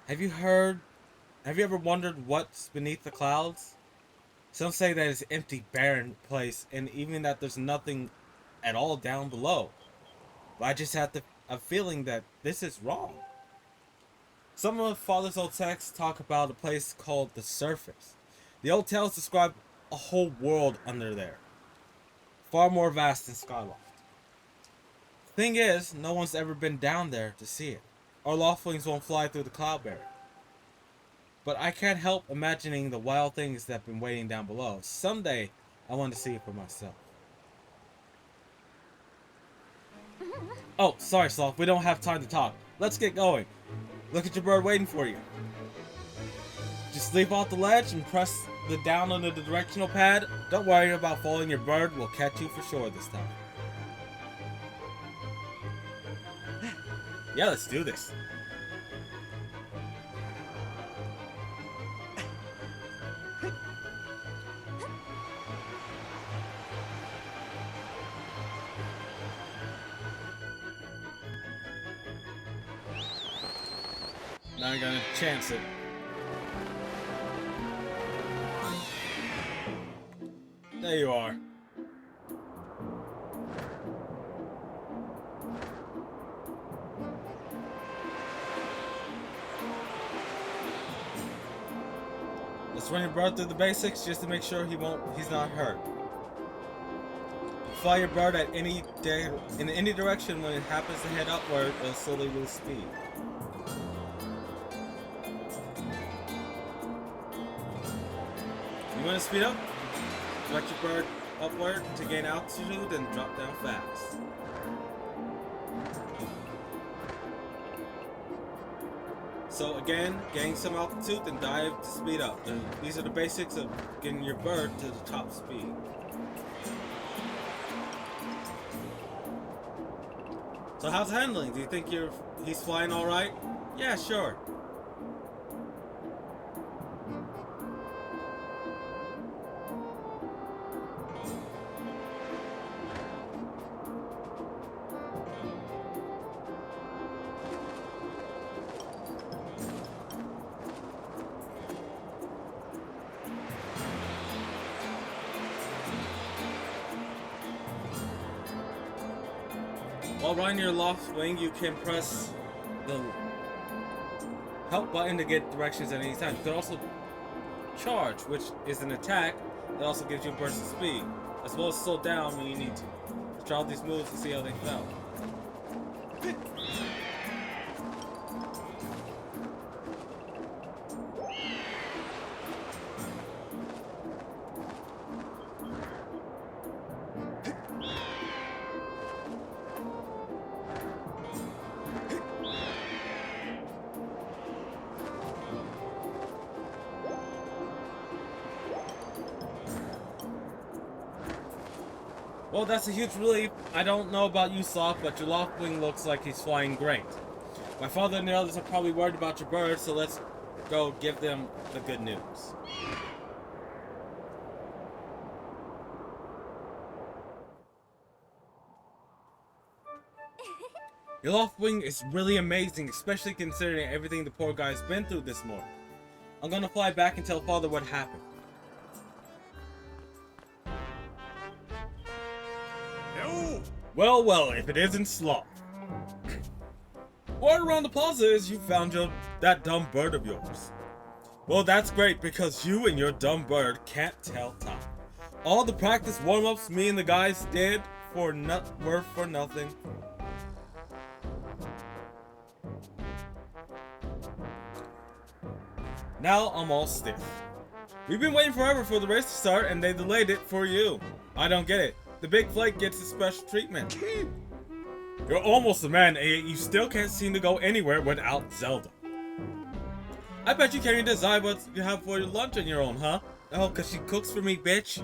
Have you ever wondered what's beneath the clouds? Some say that it's an empty, barren place, and even that there's nothing at all down below. But I just have a feeling that this is wrong. Some of Father's old texts talk about a place called the surface. The old tales describe a whole world under there, far more vast than Skyward. Thing is, no one's ever been down there to see it. Our loftlings won't fly through the cloud barrier. But I can't help imagining the wild things that have been waiting down below. Someday, I want to see it for myself. Oh, sorry, Sloth. We don't have time to talk. Let's get going. Look at your bird waiting for you. Just leap off the ledge and press the down on the directional pad. Don't worry about falling. Your bird will catch you for sure this time. Yeah, let's do this. Now I'm gonna chance it. There you are. Let's run your bird through the basics just to make sure he's not hurt. Fly your bird at in any direction. When it happens to head upward, it'll slowly lose speed. You want to speed up? Direct your bird upward to gain altitude and drop down fast. So again, gain some altitude and dive to speed up. These are the basics of getting your bird to the top speed. So how's handling? Do you think he's flying all right? Yeah, sure. While riding your loft wing, you can press the help button to get directions at any time. You can also charge, which is an attack that also gives you a burst of speed, as well as slow down when you need to. Try out these moves and see how they felt. Well, that's a huge relief. I don't know about you, Sloth, but your Loftwing looks like he's flying great. My father and the others are probably worried about your bird, so let's go give them the good news. Your Loftwing is really amazing, especially considering everything the poor guy's been through this morning. I'm gonna fly back and tell Father what happened. Well, well, if it isn't Sloth. Word around the plaza is you found that dumb bird of yours. Well, that's great because you and your dumb bird can't tell time. All the practice warm-ups me and the guys did were for nothing. Now I'm all stiff. We've been waiting forever for the race to start and they delayed it for you. I don't get it. The big flake gets a special treatment. You're almost a man, and yet you still can't seem to go anywhere without Zelda. I bet you can't even decide what you have for your lunch on your own, huh? Oh, cause she cooks for me, bitch.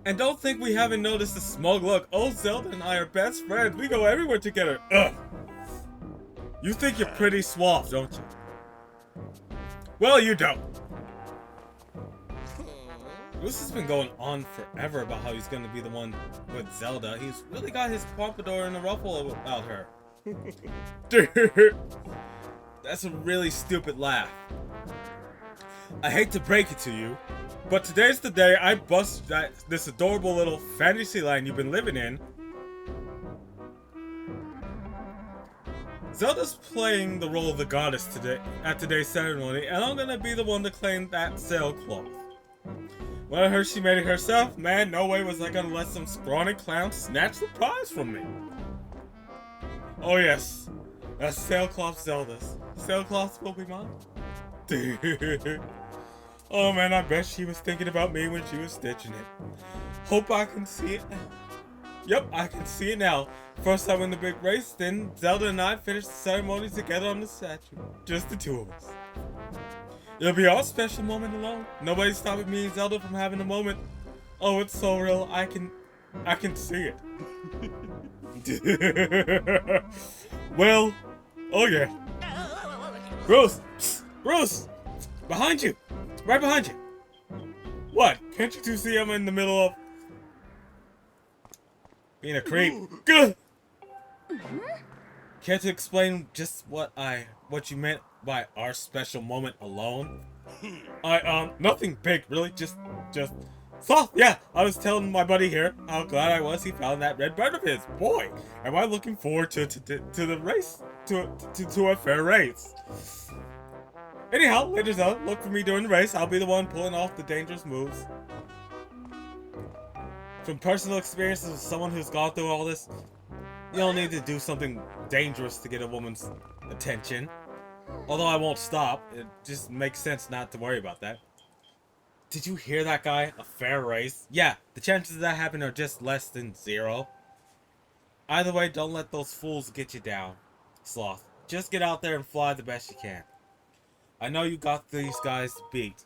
And don't think we haven't noticed the smug look. Oh, Zelda and I are best friends. We go everywhere together. Ugh. You think you're pretty suave, don't you? Well, you don't. This has been going on forever about how he's going to be the one with Zelda. He's really got his pompadour in a ruffle about her. That's a really stupid laugh. I hate to break it to you, but today's the day I bust this adorable little fantasy land you've been living in. Zelda's playing the role of the goddess today at today's ceremony, and I'm gonna be the one to claim that sailcloth. When I heard she made it herself, man, no way was I gonna let some scrawny clown snatch the prize from me. Oh yes, that's sailcloth Zelda's. Sailcloth will be mine. Oh man, I bet she was thinking about me when she was stitching it. Hope I can see it now. Yep, I can see it now. First I win the big race, then Zelda and I finish the ceremony together on the statue. Just the two of us. It'll be our special moment alone. Nobody's stopping me and Zelda from having a moment. Oh, it's so real. I can see it. Well, oh yeah. Bruce! Psst, Bruce! Behind you! Right behind you! What? Can't you two see I'm in the middle of being a creep? Good! Care to explain just what you meant by our special moment alone? Nothing big, really. Just. So, yeah, I was telling my buddy here how glad I was he found that red bird of his. Boy, am I looking forward to the race, to a fair race. Anyhow, later on, look for me during the race. I'll be the one pulling off the dangerous moves. From personal experiences with someone who's gone through all this, you don't need to do something dangerous to get a woman's attention. Although I won't stop, it just makes sense not to worry about that. Did you hear that guy? A fair race? Yeah, the chances of that happening are just less than 0. Either way, don't let those fools get you down, Sloth. Just get out there and fly the best you can. I know you got these guys beat.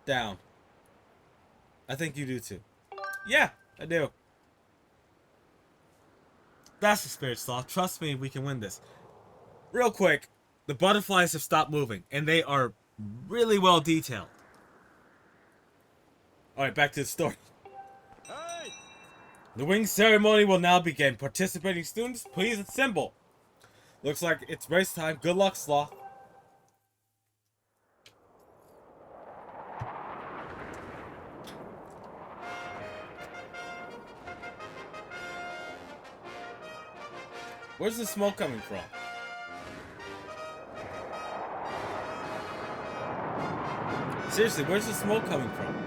Down. I think you do too. Yeah, I do. That's the spirit, Sloth. Trust me, we can win this. Real quick, the butterflies have stopped moving, and they are really well detailed. Alright, back to the story. Hey! The wing ceremony will now begin. Participating students, please assemble. Looks like it's race time. Good luck, Sloth. Where's the smoke coming from? Seriously, where's the smoke coming from?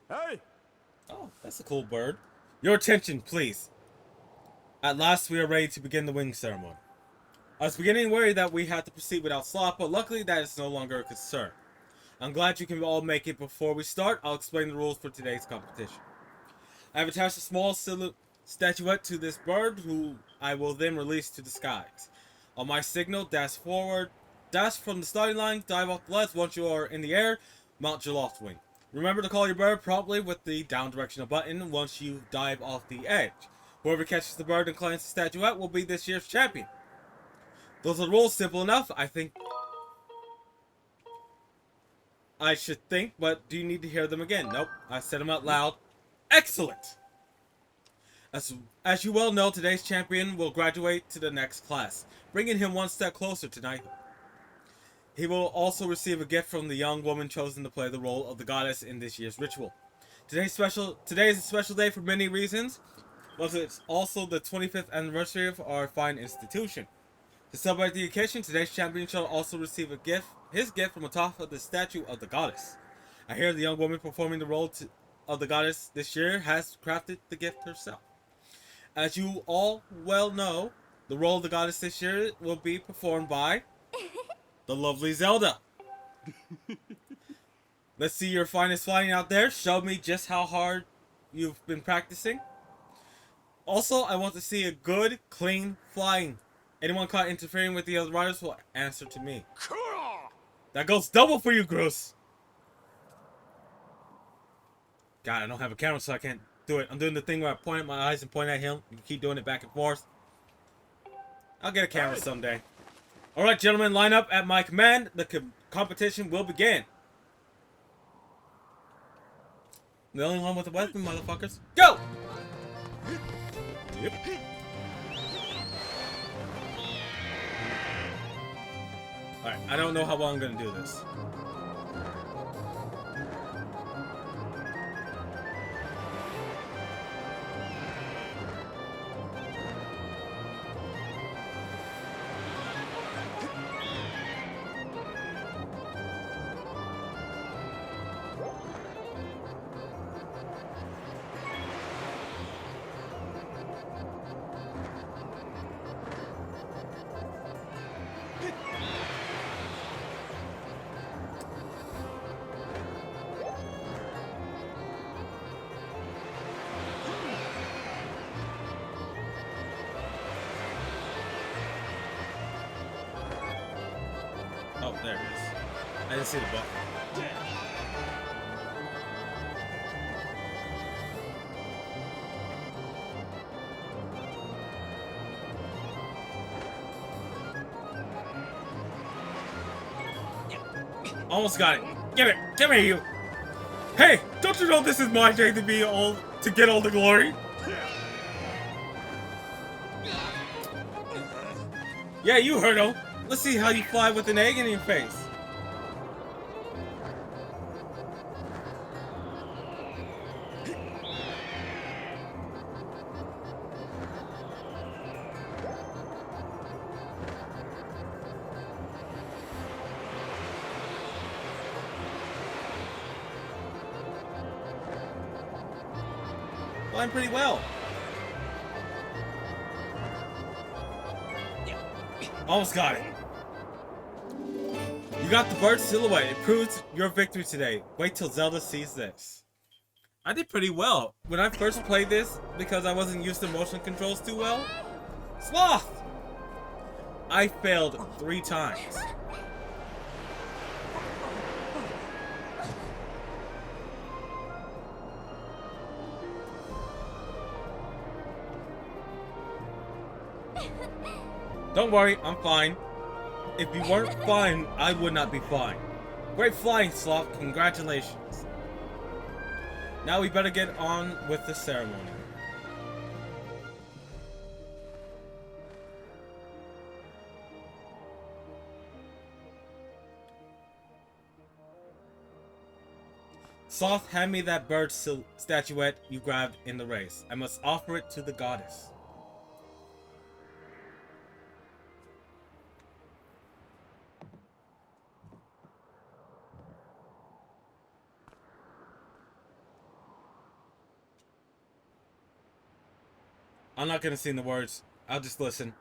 Hey! Oh, that's a cool bird. Your attention, please. At last, we are ready to begin the wing ceremony. I was beginning to worry that we had to proceed without Sloth, but luckily that is no longer a concern. I'm glad you can all make it. Before we start, I'll explain the rules for today's competition. I have attached a small statuette to this bird, who I will then release to the skies. On my signal, dash forward, dash from the starting line, dive off the ledge. Once you are in the air, mount your loft wing. Remember to call your bird promptly with the down directional button once you dive off the edge. Whoever catches the bird and claims the statuette will be this year's champion. Those are the rules, simple enough, I think. I should think, but do you need to hear them again? Nope, I said them out loud. Excellent! As you well know, today's champion will graduate to the next class, bringing him one step closer tonight. He will also receive a gift from the young woman chosen to play the role of the goddess in this year's ritual. Today is a special day for many reasons, but it's also the 25th anniversary of our fine institution. To celebrate the occasion, today's champion shall also receive his gift from atop of the statue of the goddess. I hear the young woman performing the role of the goddess this year has crafted the gift herself. As you all well know, the role of the goddess this year will be performed by the lovely Zelda. Let's see your finest flying out there. Show me just how hard you've been practicing. Also, I want to see a good, clean flying Anyone caught interfering with the other riders will answer to me. That goes double for you, Gross. God, I don't have a camera, so I can't do it. I'm doing the thing where I point at my eyes and point at him. You keep doing it back and forth. I'll get a camera someday. Alright, gentlemen, line up at my command. The competition will begin. The only one with a weapon, motherfuckers. Go! Yep. Alright, I don't know how well I'm gonna do this. Oh, there it is. I didn't see the button. Almost got it. Give it. Give me you. Hey, don't you know this is my day to be all to get all the glory? Yeah, you heard him. Let's see how you fly with an egg in your face. Flying pretty well. Almost got it. You got the bird silhouette. It proves your victory today. Wait till Zelda sees this. I did pretty well. When I first played this, because I wasn't used to motion controls too well, Sloth! I failed 3 times. Don't worry, I'm fine. If you weren't fine, I would not be fine. Great flying, Sloth. Congratulations. Now we better get on with the ceremony. Sloth, hand me that bird statuette you grabbed in the race. I must offer it to the goddess. I'm not gonna sing the words. I'll just listen.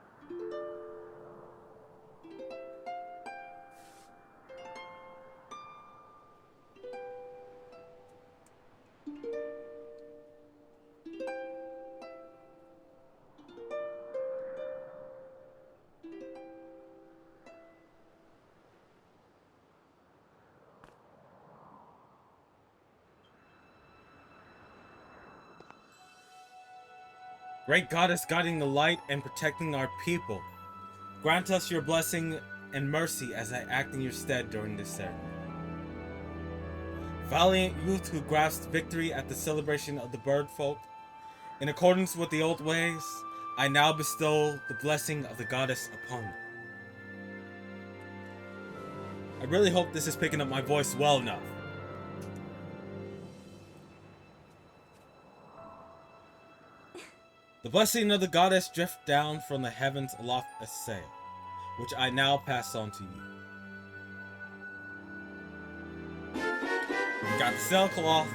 Great goddess guiding the light and protecting our people, grant us your blessing and mercy as I act in your stead during this ceremony. Valiant youth who grasped victory at the celebration of the bird folk, in accordance with the old ways, I now bestow the blessing of the goddess upon you. I really hope this is picking up my voice well enough. The blessing of the goddess drift down from the heavens aloft a sail, which I now pass on to you. We got the sailcloth.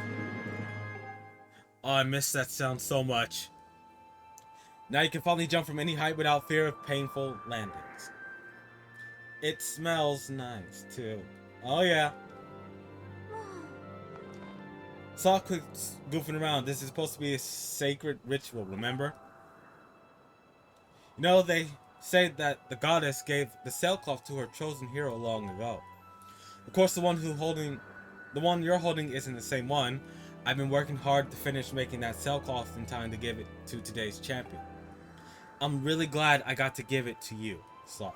Oh, I miss that sound so much. Now you can finally jump from any height without fear of painful landings. It smells nice, too. Oh, yeah. Saw quick goofing around. This is supposed to be a sacred ritual, remember? You know, they say that the goddess gave the sailcloth to her chosen hero long ago. Of course, the one you're holding isn't the same one. I've been working hard to finish making that sailcloth in time to give it to today's champion. I'm really glad I got to give it to you, Sloth.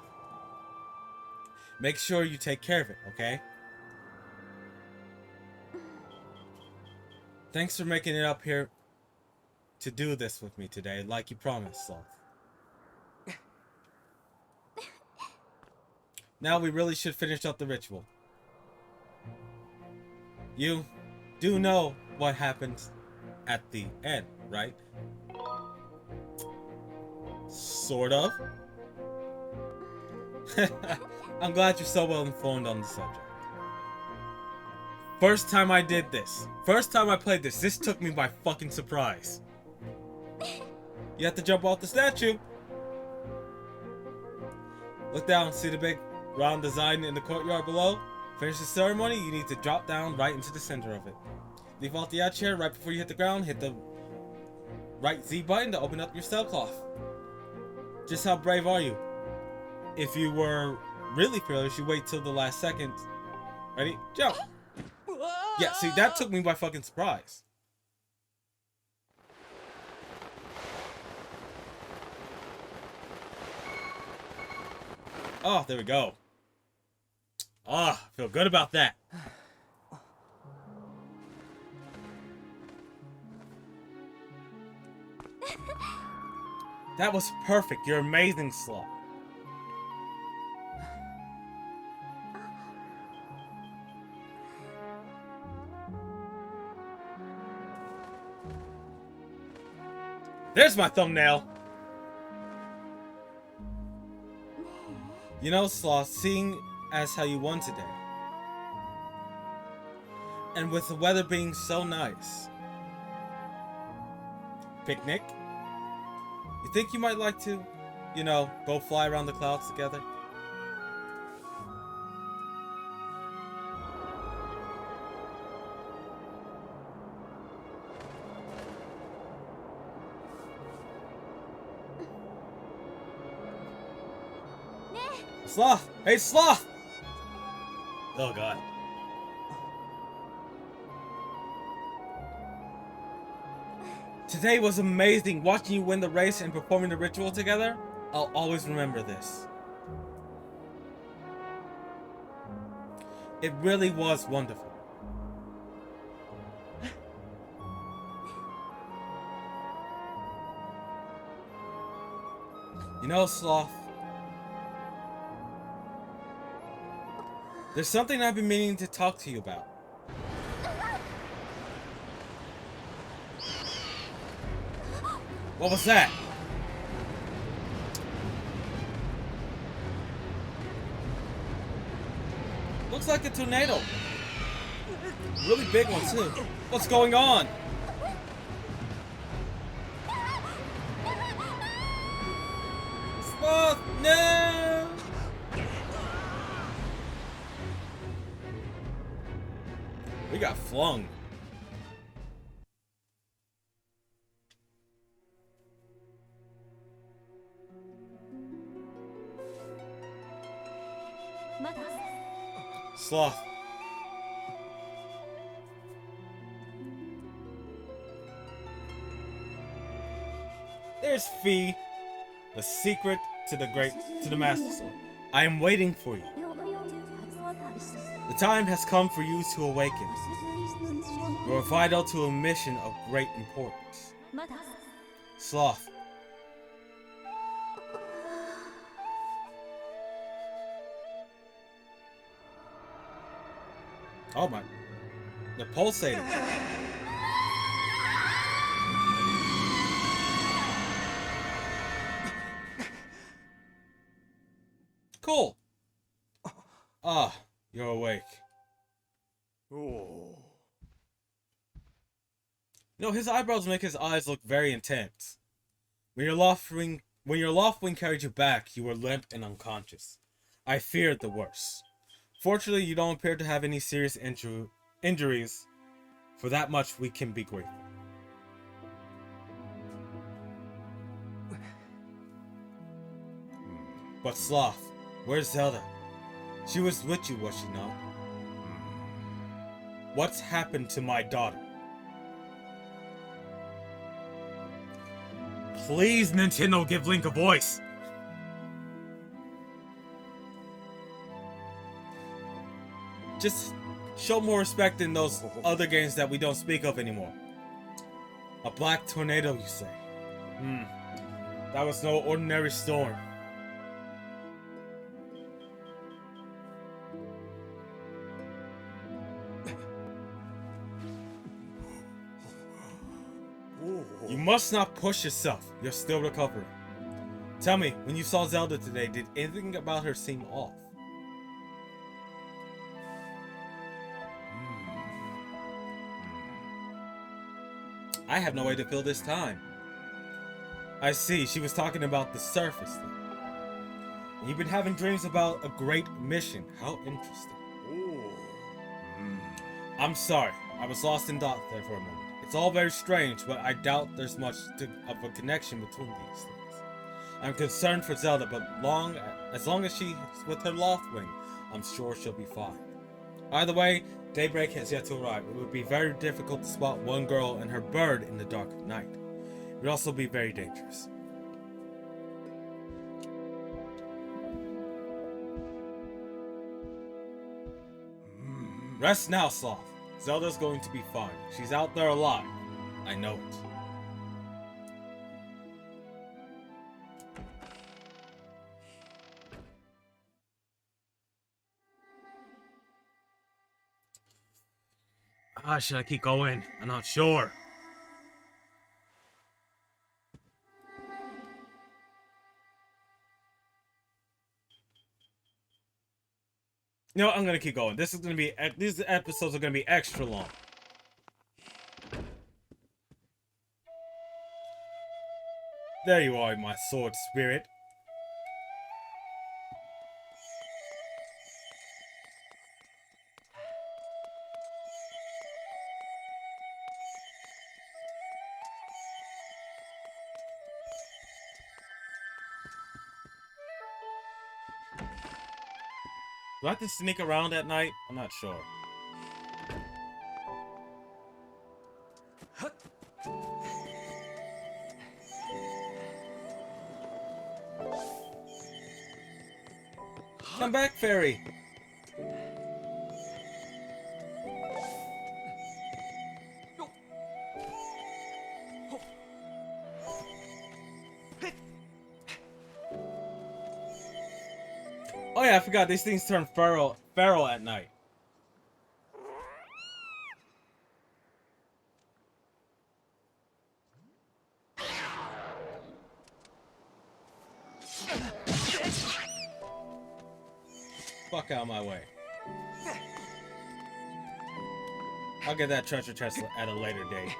Make sure you take care of it, okay? Thanks for making it up here to do this with me today, like you promised, Sloth. Now we really should finish up the ritual. You do know what happens at the end, right? Sort of. I'm glad you're so well informed on the subject. First time I did this. First time I played this. This took me by fucking surprise. You have to jump off the statue. Look down. See the big round design in the courtyard below? Finish the ceremony, you need to drop down right into the center of it. Leave off the chair right before you hit the ground. Hit the right Z button to open up your sailcloth. Just how brave are you? If you were really fearless, you wait till the last second. Ready? Jump! Yeah, see, that took me by fucking surprise. Oh, there we go. Ah, I feel good about that. That was perfect. You're amazing, Sloth. There's my thumbnail. You know, Sloth, seeing as how you won today, and with the weather being so nice, picnic? You think you might like to, you know, go fly around the clouds together? Sloth! Hey, Sloth! Oh, God. Today was amazing. Watching you win the race and performing the ritual together, I'll always remember this. It really was wonderful. You know, Sloth, there's something I've been meaning to talk to you about. What was that? Looks like a tornado. Really big one, too. What's going on? Sloth, no! We got flung. Sloth. There's Fee, the secret to the Master Sword. I am waiting for you. The time has come for you to awaken. You are vital to a mission of great importance. Sloth. Oh my. The pulsating. Cool. Ah, you're awake. Oh. You know, his eyebrows make his eyes look very intense. When your loft wing carried you back, you were limp and unconscious. I feared the worst. Fortunately, you don't appear to have any serious injuries. For that much, we can be grateful. But Sloth, where's Zelda? She was with you, was she not? What's happened to my daughter? Please, Nintendo, give Link a voice! Just show more respect in those other games that we don't speak of anymore. A black tornado, you say? That was no ordinary storm. You must not push yourself. You're still recovering. Tell me, when you saw Zelda today, did anything about her seem off? I have no way to fill this time. I see, she was talking about the surface thing. You've been having dreams about a great mission. How interesting. I'm sorry, I was lost in thought there for a moment. It's all very strange, but I doubt there's much of a connection between these things. I'm concerned for Zelda, but as long as she's with her Loftwing, I'm sure she'll be fine. Either way, daybreak has yet to arrive. It would be very difficult to spot one girl and her bird in the dark of night. It would also be very dangerous. Rest now, Sloth. Zelda's going to be fine. She's out there alive. I know it. Should I keep going? I'm not sure. You know, I'm gonna keep going. These episodes are gonna be extra long. There you are, my sword spirit. Do I have to sneak around at night? I'm not sure. Come back, fairy! Oh yeah, I forgot, these things turn feral at night. Fuck out of my way. I'll get that treasure chest at a later date.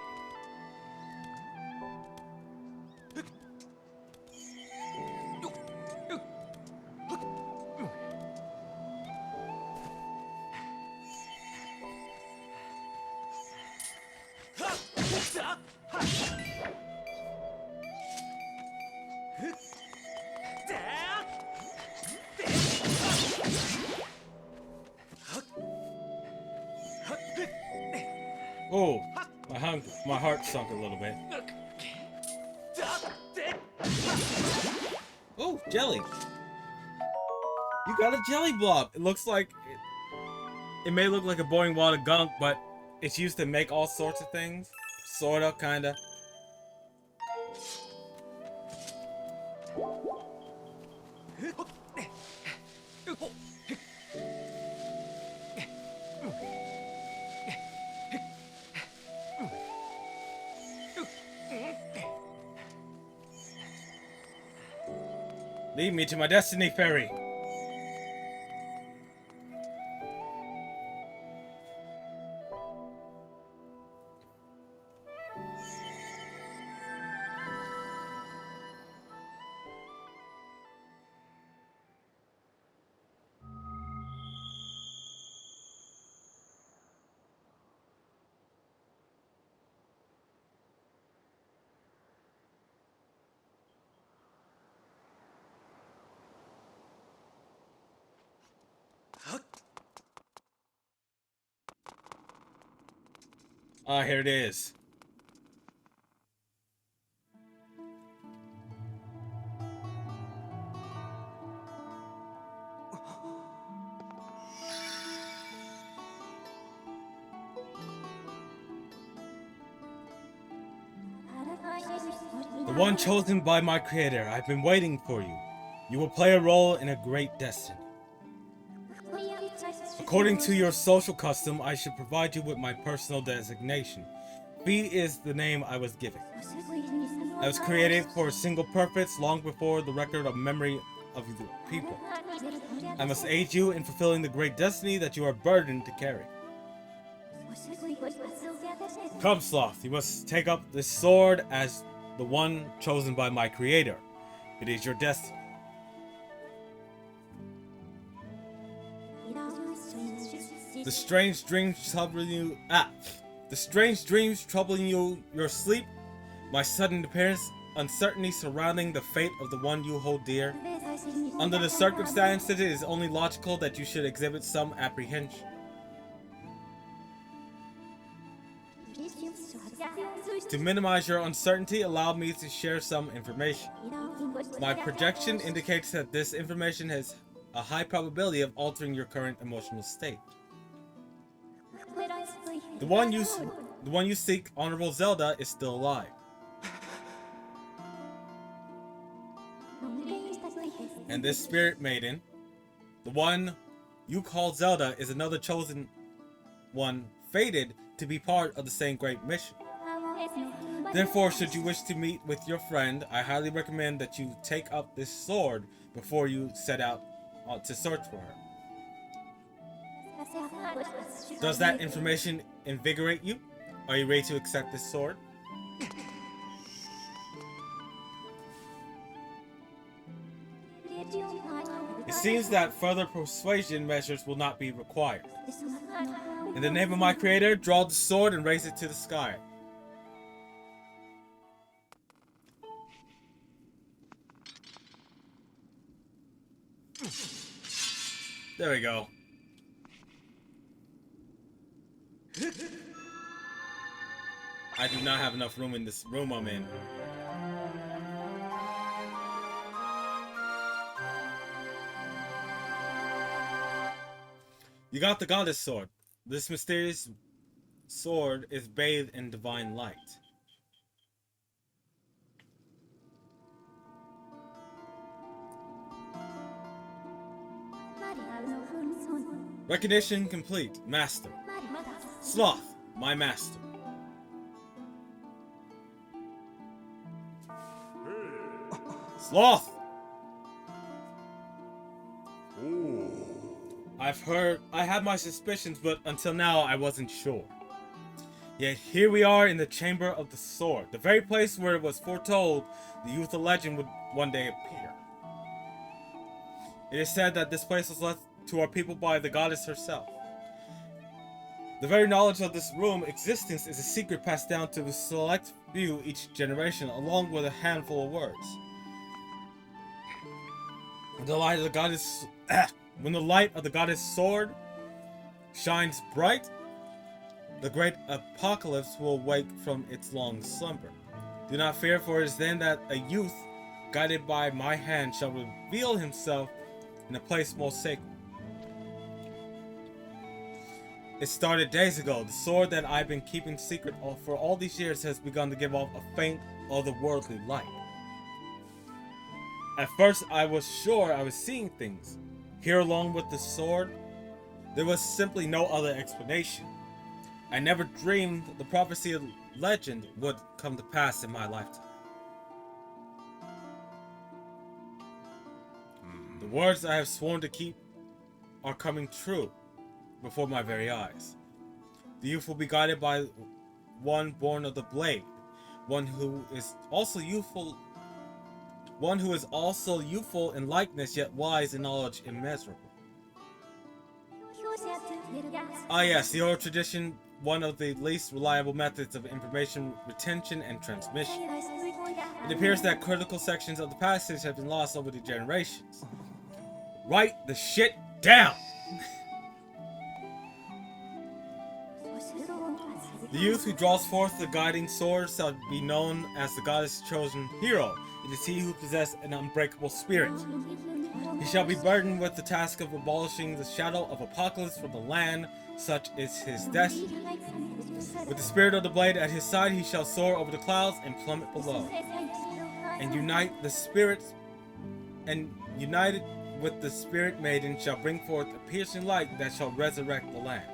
Oh, my heart sunk a little bit. Oh, jelly. You got a jelly blob. It looks like it may look like a boring wad of gunk, but it's used to make all sorts of things. Sorta, kinda. Lead me to my destiny, fairy. Ah, here it is. The one chosen by my creator. I've been waiting for you. You will play a role in a great destiny. According to your social custom, I should provide you with my personal designation. B is the name I was given. I was created for a single purpose long before the record of memory of the people. I must aid you in fulfilling the great destiny that you are burdened to carry. Come, Sloth, you must take up this sword as the one chosen by my creator. It is your destiny. The strange dreams troubling you. The strange dreams troubling you, your sleep, my sudden appearance, uncertainty surrounding the fate of the one you hold dear. Under the circumstances, it is only logical that you should exhibit some apprehension. To minimize your uncertainty, allow me to share some information. My projection indicates that this information has a high probability of altering your current emotional state. The one you seek, Honorable Zelda, is still alive. And this spirit maiden, the one you call Zelda, is another chosen one, fated to be part of the same great mission. Therefore, should you wish to meet with your friend, I highly recommend that you take up this sword before you set out to search for her. Does that information invigorate you? Are you ready to accept this sword? It seems that further persuasion measures will not be required. In the name of my creator, draw the sword and raise it to the sky. There we go. I do not have enough room in this room I'm in. You got the goddess sword. This mysterious sword is bathed in divine light. Recognition complete. Master. Sloth, my master. Sloth! I had my suspicions, but until now I wasn't sure. Yet here we are in the Chamber of the Sword, the very place where it was foretold the youthful legend would one day appear. It is said that this place was left to our people by the goddess herself. The very knowledge of this room existence is a secret passed down to the select few each generation, along with a handful of words. The light of the goddess, when the light of the goddess sword shines bright, the great apocalypse will wake from its long slumber. Do not fear, for it is then that a youth, guided by my hand, shall reveal himself in a place most sacred. It started days ago. The sword that I've been keeping secret for all these years has begun to give off a faint, otherworldly light. At first, I was sure I was seeing things. Here, along with the sword, there was simply no other explanation. I never dreamed the prophecy of legend would come to pass in my lifetime. The words I have sworn to keep are coming true before my very eyes. The youth will be guided by one born of the blade, one who is also youthful in likeness, yet wise in knowledge immeasurable. Ah yes, the oral tradition, one of the least reliable methods of information retention and transmission. It appears that critical sections of the passage have been lost over the generations. Write the shit down! The youth who draws forth the guiding sword shall be known as the goddess' chosen hero. It is he who possesses an unbreakable spirit. He shall be burdened with the task of abolishing the shadow of apocalypse from the land, such is his destiny. With the spirit of the blade at his side, he shall soar over the clouds and plummet below. And united with the spirit maiden shall bring forth a piercing light that shall resurrect the land.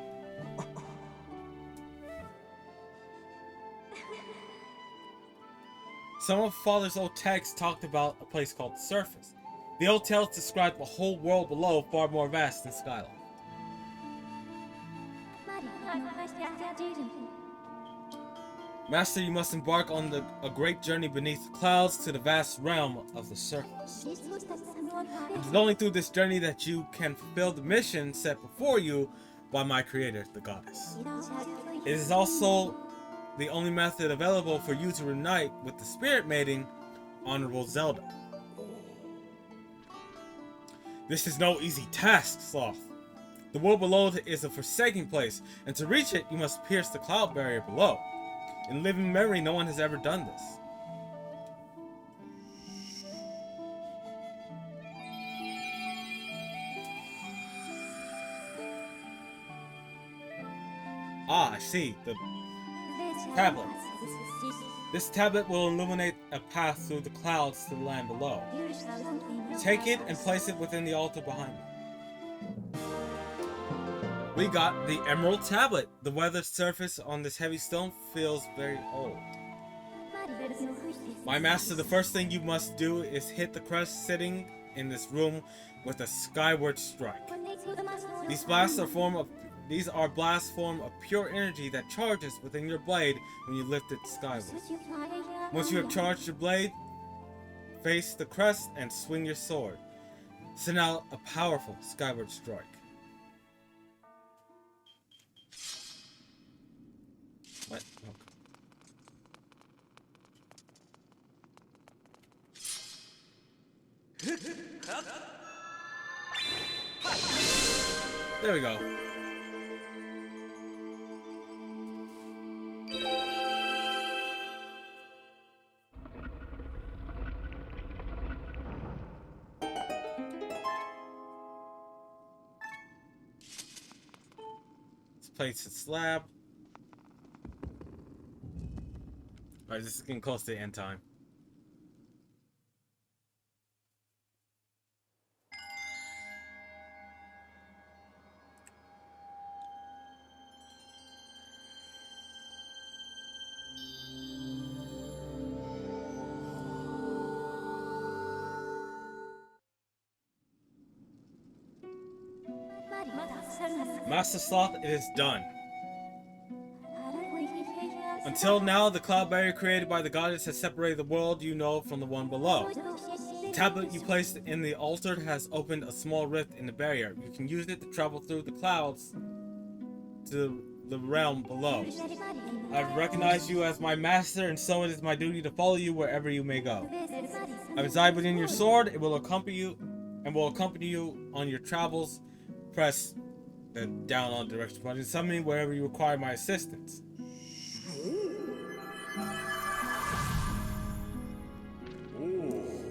Some of Father's old texts talked about a place called the Surface. The old tales described the whole world below, far more vast than Skyline. Master, you must embark on a great journey beneath the clouds to the vast realm of the Surface. It is only through this journey that you can fulfill the mission set before you by my creator, the goddess. It is also the only method available for you to reunite with the spirit maiden, Honorable Zelda. This is no easy task, Sloth. The world below is a forsaken place, and to reach it, you must pierce the cloud barrier below. In living memory, no one has ever done this. Ah, I see. The tablet. This tablet will illuminate a path through the clouds to the land below. Take it and place it within the altar behind me. We got the Emerald Tablet. The weathered surface on this heavy stone feels very old. My master, the first thing you must do is hit the crest sitting in this room with a skyward strike. These are blasts form of pure energy that charges within your blade when you lift it skyward. Once you have charged your blade, face the crest and swing your sword. Send out a powerful skyward strike. What? Okay. There we go. Let's place the slab. Alright, this is getting close to the end time. Master Sloth, it is done. Until now, the cloud barrier created by the goddess has separated the world you know from the one below. The tablet you placed in the altar has opened a small rift in the barrier. You can use it to travel through the clouds to the realm below. I've recognized you as my master, and so it is my duty to follow you wherever you may go. I reside within your sword. It will accompany you on your travels. Press down on the direction button. Summon me wherever you require my assistance.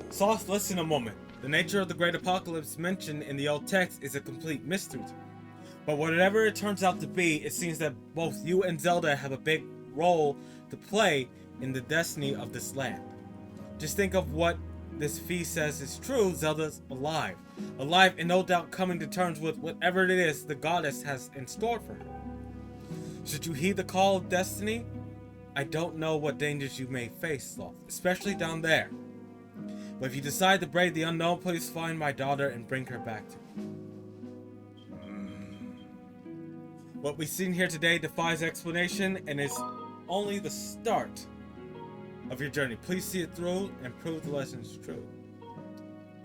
Sloth, listen a moment. The nature of the great apocalypse mentioned in the old text is a complete mystery to me. But whatever it turns out to be, it seems that both you and Zelda have a big role to play in the destiny of this land. Just think of what this fee says is true. Zelda's alive. Alive and no doubt coming to terms with whatever it is the goddess has in store for her. Should you heed the call of destiny? I don't know what dangers you may face, Sloth, especially down there. But if you decide to brave the unknown, please find my daughter and bring her back to me. What we've seen here today defies explanation and is only the start of your journey. Please see it through and prove the lesson is true.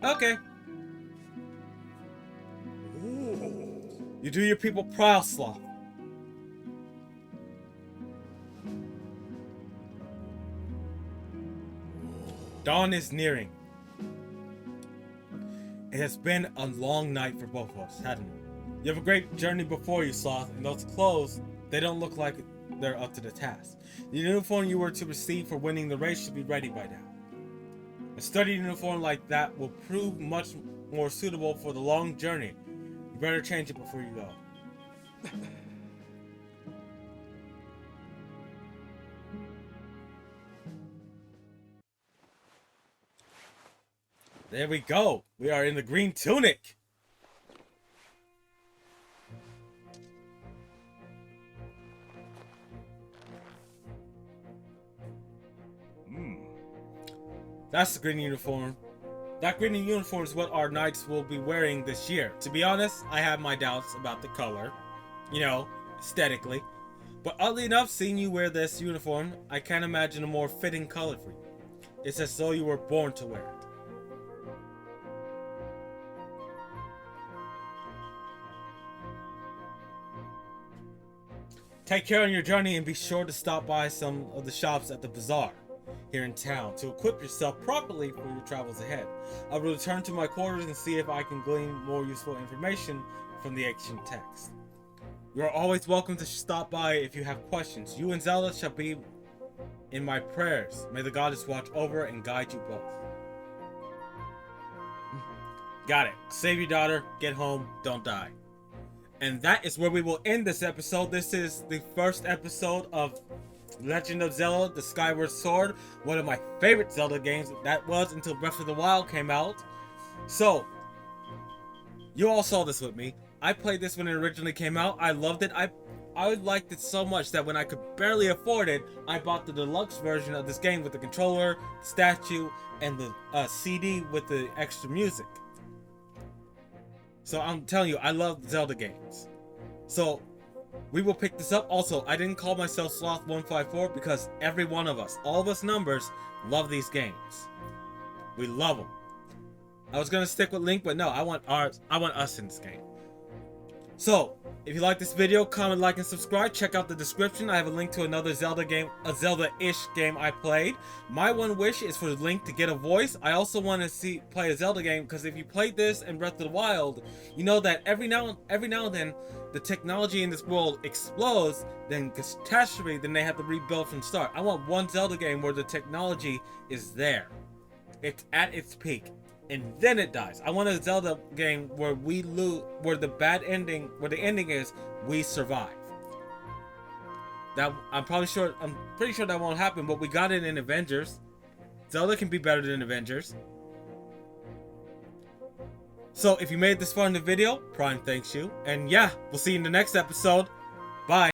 Okay. You do your people proud, Sloth. Dawn is nearing. It has been a long night for both of us, hasn't it? You have a great journey before you, Sloth, and those clothes, they don't look like they're up to the task. The uniform you were to receive for winning the race should be ready by now. A sturdy uniform like that will prove much more suitable for the long journey. You better change it before you go. There we go. We are in the green tunic. That's the green uniform. That green uniform is what our knights will be wearing this year. To be honest, I have my doubts about the color. You know, aesthetically. But oddly enough, seeing you wear this uniform, I can't imagine a more fitting color for you. It's as though you were born to wear it. Take care on your journey and be sure to stop by some of the shops at the bazaar here in town to equip yourself properly for your travels ahead. I will return to my quarters and see if I can glean more useful information from the ancient text. You are always welcome to stop by if you have questions. You and Zelda shall be in my prayers. May the goddess watch over and guide you both. Got it. Save your daughter, get home, don't die. And that is where we will end this episode. This is the first episode of Legend of Zelda, the Skyward Sword. One of my favorite Zelda games. That was until Breath of the Wild came out. So, you all saw this with me. I played this when it originally came out. I loved it. I liked it so much that when I could barely afford it, I bought the deluxe version of this game with the controller, the statue, and the CD with the extra music. So I'm telling you, I love Zelda games. So we will pick this up. Also, I didn't call myself Sloth154 because every one of us, all of us numbers, love these games. We love them. I was gonna stick with Link, but no, I want us in this game. So, if you like this video, comment, like, and subscribe. Check out the description. I have a link to another Zelda game, a Zelda-ish game I played. My one wish is for Link to get a voice. I also want to play a Zelda game, because if you played this in Breath of the Wild, you know that every now and then, the technology in this world explodes, then catastrophe, then they have to rebuild from start. I want one Zelda game where the technology is there. It's at its peak. And then it dies. I want a Zelda game where we lose, where the ending is we survive. That I'm pretty sure that won't happen, but we got it in Avengers. Zelda can be better than Avengers. So if you made this far in the video, Prime thanks you. And yeah, we'll see you in the next episode. Bye.